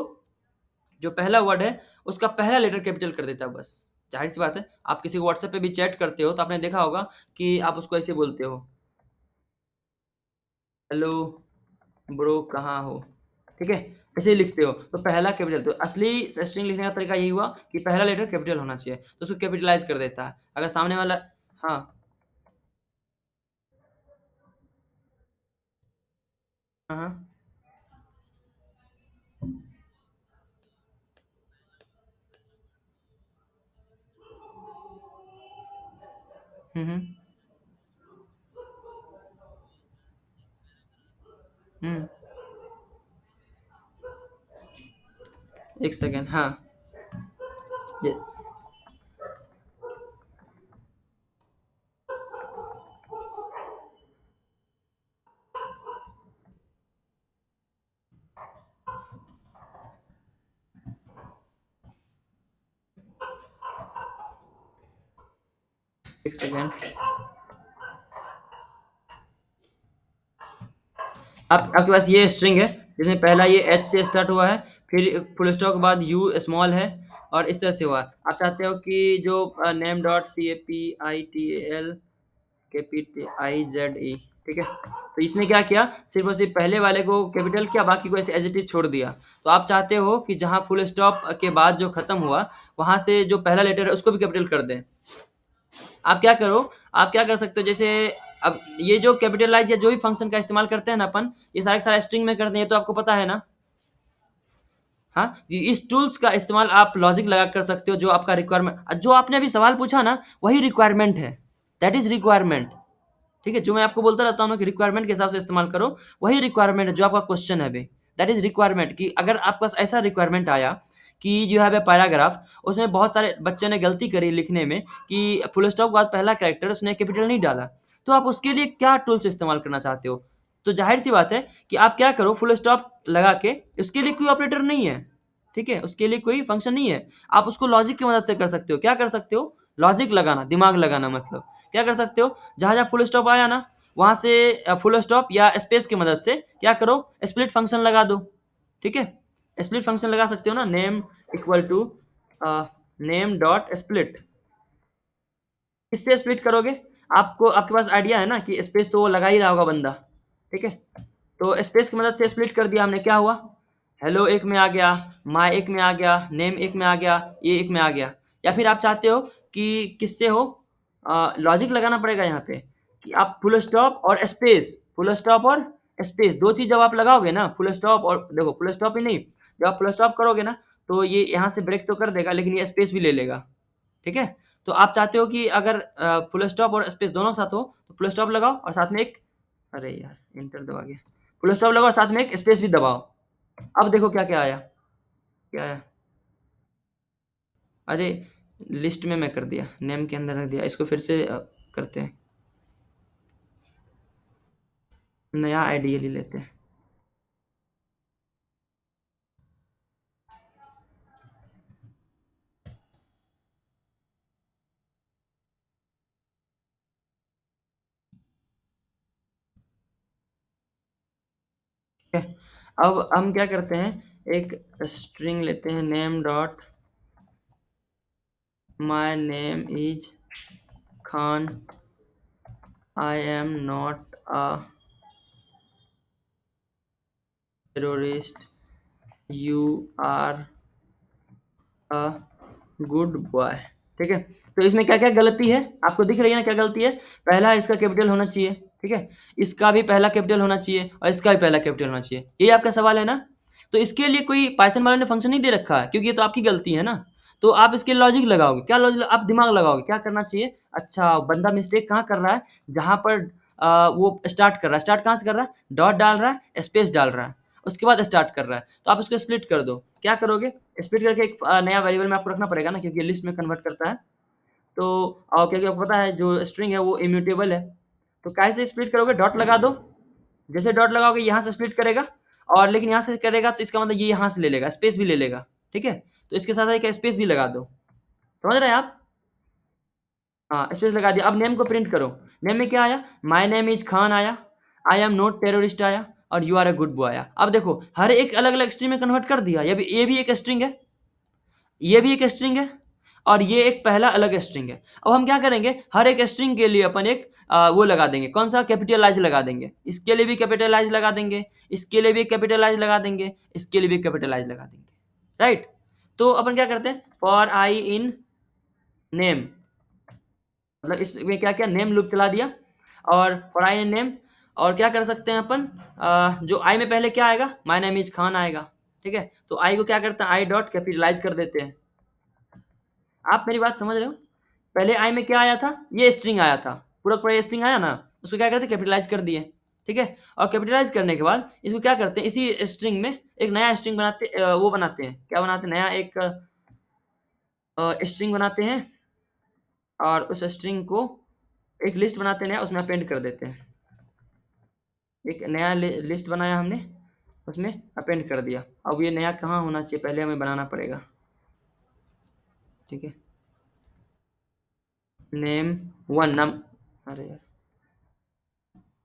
जो पहला वर्ड है उसका पहला लेटर कैपिटल कर देता है बस। जाहिर सी बात है, आप किसी को व्हाट्सएप पे भी चैट करते हो तो आपने देखा होगा कि आप उसको ऐसे बोलते हो, हेलो ब्रो कहाँ हो, ठीक है, ऐसे ही लिखते हो। तो पहला कैपिटल, तो असली स्ट्रिंग लिखने का तरीका यही हुआ कि पहला लेटर कैपिटल होना चाहिए, तो उसको कैपिटलाइज कर देता है। अगर सामने वाला, हाँ, हाँ, हाँ, हम्म, हम्म, एक सेकेंड, हाँ, ये- एक सेकेंड। आप आपके पास ये स्ट्रिंग है जिसमें पहला ये एच से स्टार्ट हुआ है, फिर फुल स्टॉप के बाद यू स्मॉल है, और इस तरह से हुआ। आप चाहते हो कि जो name dot C A P I T L K P T I Z E, ठीक है, तो इसने क्या किया, सिर्फ और सिर्फ पहले वाले को कैपिटल किया, बाकी को ऐसे एज इट इज छोड़ दिया। तो आप चाहते हो कि जहाँ फुल स्टॉप के बाद जो खत्म हुआ वहां से जो पहला लेटर है उसको भी कैपिटल कर दें। आप क्या करो, आप क्या कर सकते हो, जैसे अब ये जो कैपिटलाइज या जो भी फंक्शन का इस्तेमाल करते हैं ना अपन, ये सारे सारे स्ट्रिंग में करते हैं, ये तो आपको पता है ना। हाँ, इस टूल्स का इस्तेमाल आप लॉजिक लगा कर सकते हो, जो आपका रिक्वायरमेंट, जो आपने अभी सवाल पूछा ना वही रिक्वायरमेंट है, दैट इज रिक्वायरमेंट। ठीक है, जो मैं आपको बोलता रहता हूँ ना कि रिक्वायरमेंट के हिसाब से इस्तेमाल करो, वही रिक्वायरमेंट है जो आपका क्वेश्चन है अभी, दैट इज रिक्वायरमेंट। कि अगर आपके पास ऐसा रिक्वायरमेंट आया कि जो है पैराग्राफ, उसमें बहुत सारे बच्चे ने गलती करी लिखने में कि फुल स्टॉप के बाद पहला कैरेक्टर उसने कैपिटल नहीं डाला, तो आप उसके लिए क्या टूल्स इस्तेमाल करना चाहते हो। तो जाहिर सी बात है कि आप क्या करो, फुल स्टॉप लगा के, उसके लिए कोई ऑपरेटर नहीं है, ठीक है, उसके लिए कोई फंक्शन नहीं है, आप उसको लॉजिक की मदद से कर सकते हो। क्या कर सकते हो, लॉजिक लगाना, दिमाग लगाना, मतलब क्या कर सकते हो, जहां जहां फुल स्टॉप आया ना वहां से फुल स्टॉप या स्पेस की मदद से क्या करो, स्प्लिट फंक्शन लगा दो। ठीक है, स्प्लिट फंक्शन लगा सकते हो ना, name equal to name dot split. किससे स्प्लिट करोगे, आपको आपके पास आइडिया है ना कि स्पेस तो वो लगा ही रहा होगा बंदा, ठीक है। तो स्पेस की मदद से स्प्लिट कर दिया हमने, क्या हुआ, हेलो एक में आ गया, माय एक में आ गया, नेम एक में आ गया, ये एक में आ गया। या फिर आप चाहते हो कि किससे हो, लॉजिक लगाना पड़ेगा यहाँ पे कि आप फुल स्टॉप और स्पेस, फुल स्टॉप और स्पेस दो चीज जब आप लगाओगे ना, फुल स्टॉप और देखो फुल स्टॉप ही नहीं, जब आप फुल स्टॉप करोगे ना तो ये यहाँ से ब्रेक तो कर देगा लेकिन ये स्पेस भी ले लेगा, ठीक है। तो आप चाहते हो कि अगर फुल स्टॉप और स्पेस दोनों के साथ हो तो फुल स्टॉप लगाओ और साथ में एक, अरे यार इंटर दबा गया, फुल स्टॉप लगाओ और साथ में एक स्पेस भी दबाओ। अब देखो क्या क्या आया, क्या आया, अरे लिस्ट में मैं कर दिया, नेम के अंदर रख दिया, इसको फिर से करते हैं, नया आइडियली लेते हैं। ठीक है, अब हम क्या करते हैं, एक स्ट्रिंग लेते हैं, name dot my name is Khan, I am not a terrorist, you are a good boy. ठीक है, तो इसमें क्या क्या गलती है आपको दिख रही है ना, क्या गलती है, पहला इसका कैपिटल होना चाहिए, ठीक है, इसका भी पहला कैपिटल होना चाहिए और इसका भी पहला कैपिटल होना चाहिए, ये आपका सवाल है ना। तो इसके लिए कोई पाइथन वाले ने फंक्शन नहीं दे रखा है, क्योंकि ये तो आपकी गलती है ना। तो आप इसके लॉजिक लगाओगे, क्या लॉजिक, आप दिमाग लगाओगे, क्या करना चाहिए, अच्छा बंदा मिस्टेक कहाँ कर रहा है, जहां पर वो स्टार्ट कर रहा है, स्टार्ट कहाँ से कर रहा है, डॉट डाल रहा है, स्पेस डाल रहा है, उसके बाद स्टार्ट कर रहा है, तो आप इसको स्प्लिट कर दो, क्या करोगे, स्प्लिट करके एक नया वेरिएबल में आपको रखना पड़ेगा ना, क्योंकि लिस्ट में कन्वर्ट करता है। तो क्योंकि आपको पता है जो स्ट्रिंग है वो इम्यूटेबल है, तो कैसे स्प्लिट करोगे, डॉट लगा दो, जैसे डॉट लगाओगे यहाँ से स्प्लिट करेगा, और लेकिन यहाँ से करेगा तो इसका मतलब ये यहाँ से ले लेगा, स्पेस भी ले लेगा, ठीक है, तो इसके साथ एक स्पेस भी लगा दो, समझ रहे हैं आप। हाँ स्पेस लगा दिया, अब नेम को प्रिंट करो, नेम में क्या आया, माई नेम इज खान आया, आई एम नॉट टेररिस्ट आया, और you are a good boy आया। अब देखो हर एक अलग अलग स्ट्रिंग में कन्वर्ट कर दिया, ये भी एक स्ट्रिंग है, ये भी एक स्ट्रिंग है, और ये एक पहला अलग स्ट्रिंग है। अब हम क्या करेंगे, हर एक स्ट्रिंग के लिए अपन एक वो लगा देंगे, कौन सा, कैपिटलाइज लगा देंगे, इसके लिए भी कैपिटलाइज लगा देंगे, इसके लिए भी कैपिटलाइज लगा देंगे, इसके लिए भी कैपिटलाइज लगा देंगे, राइट। तो अपन क्या करते हैं, फॉर आई इन नेम, मतलब इसमें क्या क्या नेम लूप चला दिया, और फॉर आई इन नेम, और क्या कर सकते हैं अपन, जो आई में पहले क्या आएगा, माय नेम इज खान आएगा, ठीक है, तो आई को क्या करते हैं, आई डॉट कैपिटलाइज कर देते हैं। आप मेरी बात समझ रहे हो, पहले आई में क्या आया था, ये स्ट्रिंग आया था, पूरा पूरा ये स्ट्रिंग आया ना, उसको क्या करते, कैपिटलाइज कर दिए, ठीक है, और कैपिटलाइज करने के बाद इसको क्या करते हैं, इसी स्ट्रिंग में एक नया स्ट्रिंग बनाते, वो बनाते हैं, क्या बनाते हैं, नया एक स्ट्रिंग बनाते हैं, और उस स्ट्रिंग को एक लिस्ट बनाते हैं नया, उसमें अपेंड कर देते हैं, एक नया लिस्ट बनाया हमने, उसमें अपेंड कर दिया। अब ये नया कहाँ होना चाहिए, पहले हमें बनाना पड़ेगा, ठीक है, नेम वन नाम, अरे यार,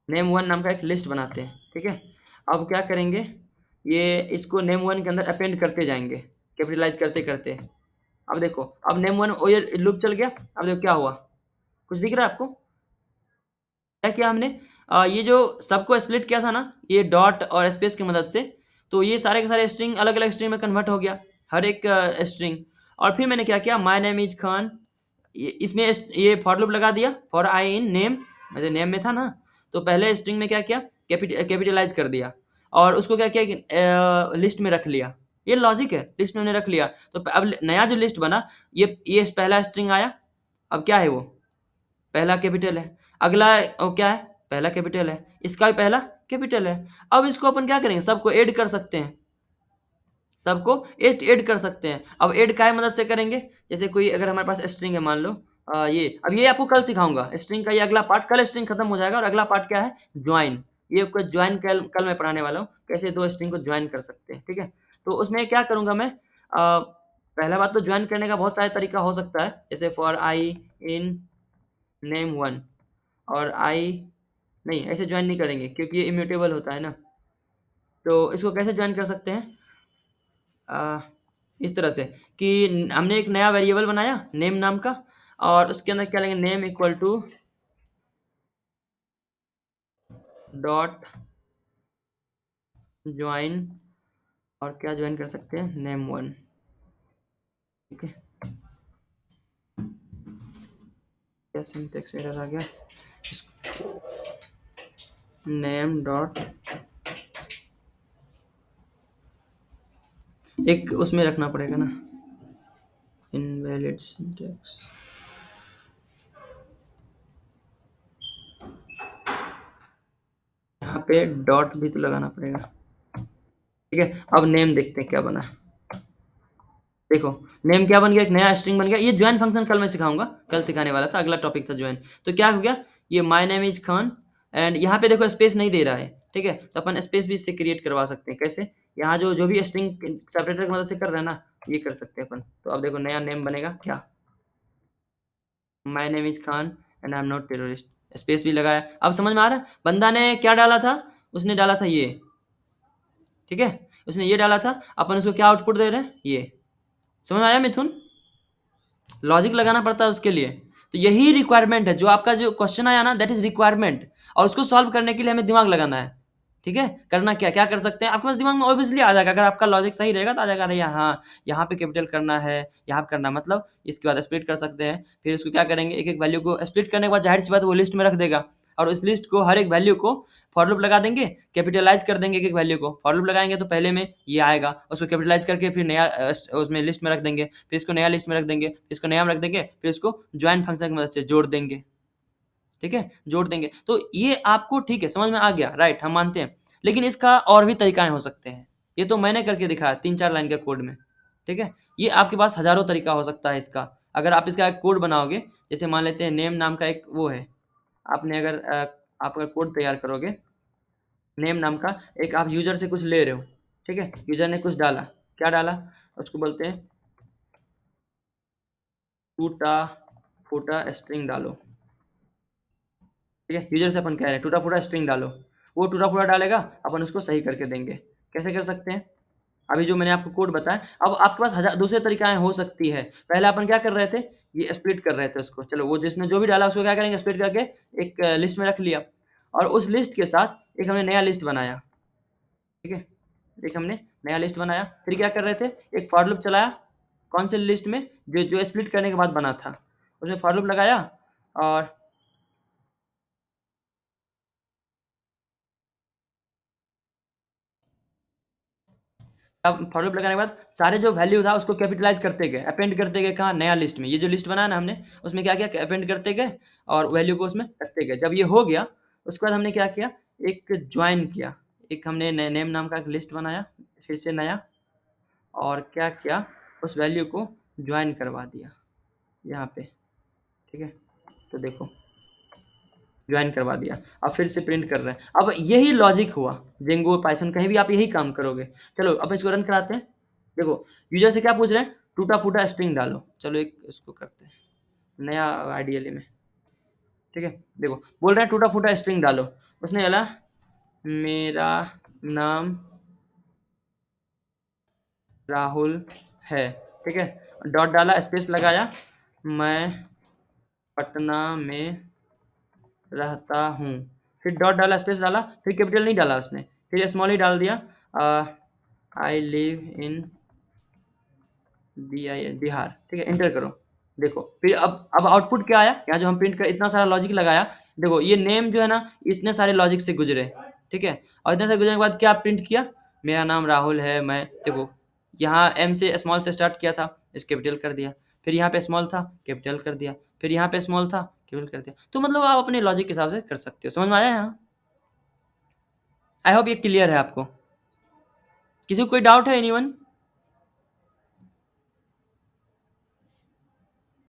नेम वन नाम का एक लिस्ट बनाते हैं, ठीक है। अब क्या करेंगे, ये इसको नेम वन के अंदर अपेंड करते जाएंगे, कैपिटलाइज करते करते। अब देखो, अब नेम वन ये लूप चल गया, अब देखो क्या हुआ, कुछ दिख रहा है आपको, क्या किया हमने, ये जो सबको स्प्लिट किया था ना, ये डॉट और स्पेस की मदद से, तो ये सारे के सारे स्ट्रिंग अलग अलग स्ट्रिंग में कन्वर्ट हो गया, हर एक स्ट्रिंग। और फिर मैंने क्या किया, माई नेम इज खान, इसमें ये फॉर लूप लगा दिया, फॉर आई इन नेम, मतलब नेम में था ना, तो पहले स्ट्रिंग में क्या किया, कैपिटलाइज कर दिया, और उसको क्या किया, लिस्ट में रख लिया, ये लॉजिक है, लिस्ट में हमने रख लिया, तो अब नया जो लिस्ट बना, ये पहला स्ट्रिंग आया, अब क्या है वो, पहला कैपिटल है, अगला क्या है, पहला कैपिटल है, इसका भी पहला कैपिटल है। अब इसको अपन क्या करेंगे, सबको ऐड कर सकते हैं, सबको ऐड कर सकते हैं। अब ऐड काय मदद से करेंगे, जैसे कोई अगर हमारे पास स्ट्रिंग है, मान लो ये, अब ये आपको कल सिखाऊंगा स्ट्रिंग का, ये अगला पार्ट, कल स्ट्रिंग खत्म हो जाएगा, और अगला पार्ट क्या है, ज्वाइन, ये आपको ज्वाइन कल मैं पढ़ाने वाला हूँ, कैसे दो स्ट्रिंग को ज्वाइन कर सकते हैं, ठीक है। तो उसमें क्या करूंगा मैं, पहला बात तो ज्वाइन करने का बहुत सारे तरीका हो सकता है, जैसे for I in name one, और आई, नहीं ऐसे ज्वाइन नहीं करेंगे क्योंकि ये इम्यूटेबल होता है ना, तो इसको कैसे ज्वाइन कर सकते हैं, आ, इस तरह से कि हमने एक नया वेरिएबल बनाया नेम नाम का, और उसके अंदर क्या लेंगे, name equal to dot join, और क्या ज्वाइन कर सकते हैं, नेम वन, ठीक है, क्या सिंटैक्स एरर आ गया, नेम डॉट, एक उसमें रखना पड़ेगा ना, इनवैलिड सिंटैक्स, पे डॉट भी तो लगाना पड़ेगा, ठीक है। अब नेम देखते हैं क्या बना। देखो नेम क्या बन गया, एक नया स्ट्रिंग बन गया। ये ज्वाइन फंक्शन कल मैं सिखाऊंगा, कल सिखाने वाला था, अगला टॉपिक था ज्वाइन। तो क्या हो गया, ये my name is Khan, and यहाँ पे देखो स्पेस नहीं दे रहा है, ठीक है। तो अपन स्पेस भी इससे क्रिएट करवा सकते हैं। कैसे, यहाँ जो जो भी स्ट्रिंग सेपरेटर की मदद से कर रहे हैं ना, ये कर सकते हैं अपन। तो अब देखो नया नेम बनेगा क्या, my name is Khan and I am not terrorist, space भी लगाया। अब समझ में आ रहा है, बंदा ने क्या डाला था, उसने डाला था ये, ठीक है, उसने ये डाला था। अपन उसको क्या आउटपुट दे रहे हैं, ये। समझ में आया मिथुन, लॉजिक लगाना पड़ता है उसके लिए। तो यही रिक्वायरमेंट है, जो आपका जो क्वेश्चन आया ना, दैट इज रिक्वायरमेंट। और उसको सॉल्व करने के लिए हमें दिमाग लगाना है, ठीक है। करना क्या क्या कर सकते हैं, आपके पास दिमाग में ऑब्वियसली आ जाएगा, अगर आपका लॉजिक सही रहेगा तो आ जाएगा। अरे यार हाँ, यहाँ पे कैपिटल करना है, यहाँ पे करना, मतलब इसके बाद स्प्लिट कर सकते हैं। फिर उसको क्या करेंगे, एक एक वैल्यू को स्प्लिट करने के बाद जाहिर सी बात वो लिस्ट में रख देगा, और उस लिस्ट को हर एक वैल्यू को फॉर लूप लगा देंगे, कैपिटलाइज कर देंगे एक एक वैल्यू को। फॉर लूप लगाएंगे तो पहले में ये आएगा, उसको कैपिटलाइज करके फिर नया उसमें लिस्ट में रख देंगे, फिर इसको नया लिस्ट में रख देंगे, फिर इसको नया में रख देंगे, फिर इसको ज्वाइन फंक्शन की मदद से जोड़ देंगे, ठीक है, जोड़ देंगे। तो ये आपको ठीक है, समझ में आ गया, राइट, हम मानते हैं। लेकिन इसका और भी तरीकाएं हो सकते हैं, ये तो मैंने करके दिखाया 3-4 लाइन के कोड में, ठीक है। ये आपके पास हजारों तरीका हो सकता है इसका। अगर आप इसका एक कोड बनाओगे, जैसे मान लेते हैं नेम नाम का एक वो है, आपने अगर आप अगर कोड तैयार करोगे नेम नाम का, एक आप यूजर से कुछ ले रहे हो, ठीक है, यूजर ने कुछ डाला, क्या डाला, उसको बोलते हैं टूटा फूटा स्ट्रिंग डालो, ठीक है। यूजर से अपन कह रहे हैं टूटा फूटा स्ट्रिंग डालो, वो टूटा फूटा डालेगा, अपन उसको सही करके देंगे। कैसे कर सकते हैं, अभी जो मैंने आपको कोड बताया। अब आपके पास हजार दूसरे तरीकाएं हो सकती है। पहले अपन क्या कर रहे थे, ये स्प्लिट कर रहे थे उसको, चलो वो जिसने जो भी डाला उसको क्या करेंगे, स्प्लिट करके एक लिस्ट में रख लिया, और उस लिस्ट के साथ एक हमने नया लिस्ट बनाया, ठीक है। एक हमने नया लिस्ट बनाया, फिर क्या कर रहे थे, एक फॉर लूप चलाया, कौन से लिस्ट में, जो जो स्प्लिट करने के बाद बना था, उसमें फॉर लूप लगाया। और अब फॉर लूप लगाने के बाद सारे जो वैल्यू था उसको कैपिटलाइज करते गए, अपेंड करते गए, कहाँ, नया लिस्ट में। ये जो लिस्ट बनाया ना हमने, उसमें क्या किया, अपेंड करते गए और वैल्यू को उसमें रखते गए। जब ये हो गया, उसके बाद हमने क्या किया, एक ज्वाइन किया, एक हमने नेम नाम का एक लिस्ट बनाया, फिर से नया, और क्या किया, उस वैल्यू को ज्वाइन करवा दिया यहाँ पे, ठीक है। तो देखो ज्वाइन करवा दिया, अब फिर से प्रिंट कर रहे हैं। अब यही लॉजिक हुआ, जेंगो पाइथन कहीं भी आप यही काम करोगे। चलो अब इसको रन कराते हैं। देखो यूजर से क्या पूछ रहे हैं, टूटा फूटा स्ट्रिंग डालो। चलो एक इसको करते हैं नया आइडियली में, ठीक है। देखो बोल रहे हैं टूटा फूटा स्ट्रिंग डालो, उसने डाला मेरा नाम राहुल है, ठीक है, डॉट डाला, स्पेस लगाया, मैं पटना में रहता हूँ, फिर डॉट डाला, स्पेस डाला, फिर कैपिटल नहीं डाला उसने, फिर स्मॉल ही डाल दिया, आई लिव इन बिहार, ठीक है, एंटर करो। देखो फिर अब आउटपुट क्या आया, यहाँ जो हम प्रिंट कर इतना सारा लॉजिक लगाया, देखो ये नेम जो है ना, इतने सारे लॉजिक से गुजरे, ठीक है। और इतने सारे गुजरने के बाद क्या प्रिंट किया, मेरा नाम राहुल है, मैं, देखो यहाँ एम से स्मॉल से स्टार्ट किया था, इस कैपिटल कर दिया, फिर यहाँ पे स्मॉल था, कैपिटल कर दिया, फिर यहाँ पे स्मॉल था, कैपिटल कर दिया। तो मतलब आप अपने लॉजिक के हिसाब से कर सकते हो। समझ में आया यहाँ, आई होप ये क्लियर है आपको। किसी को कोई डाउट है, एनीवन?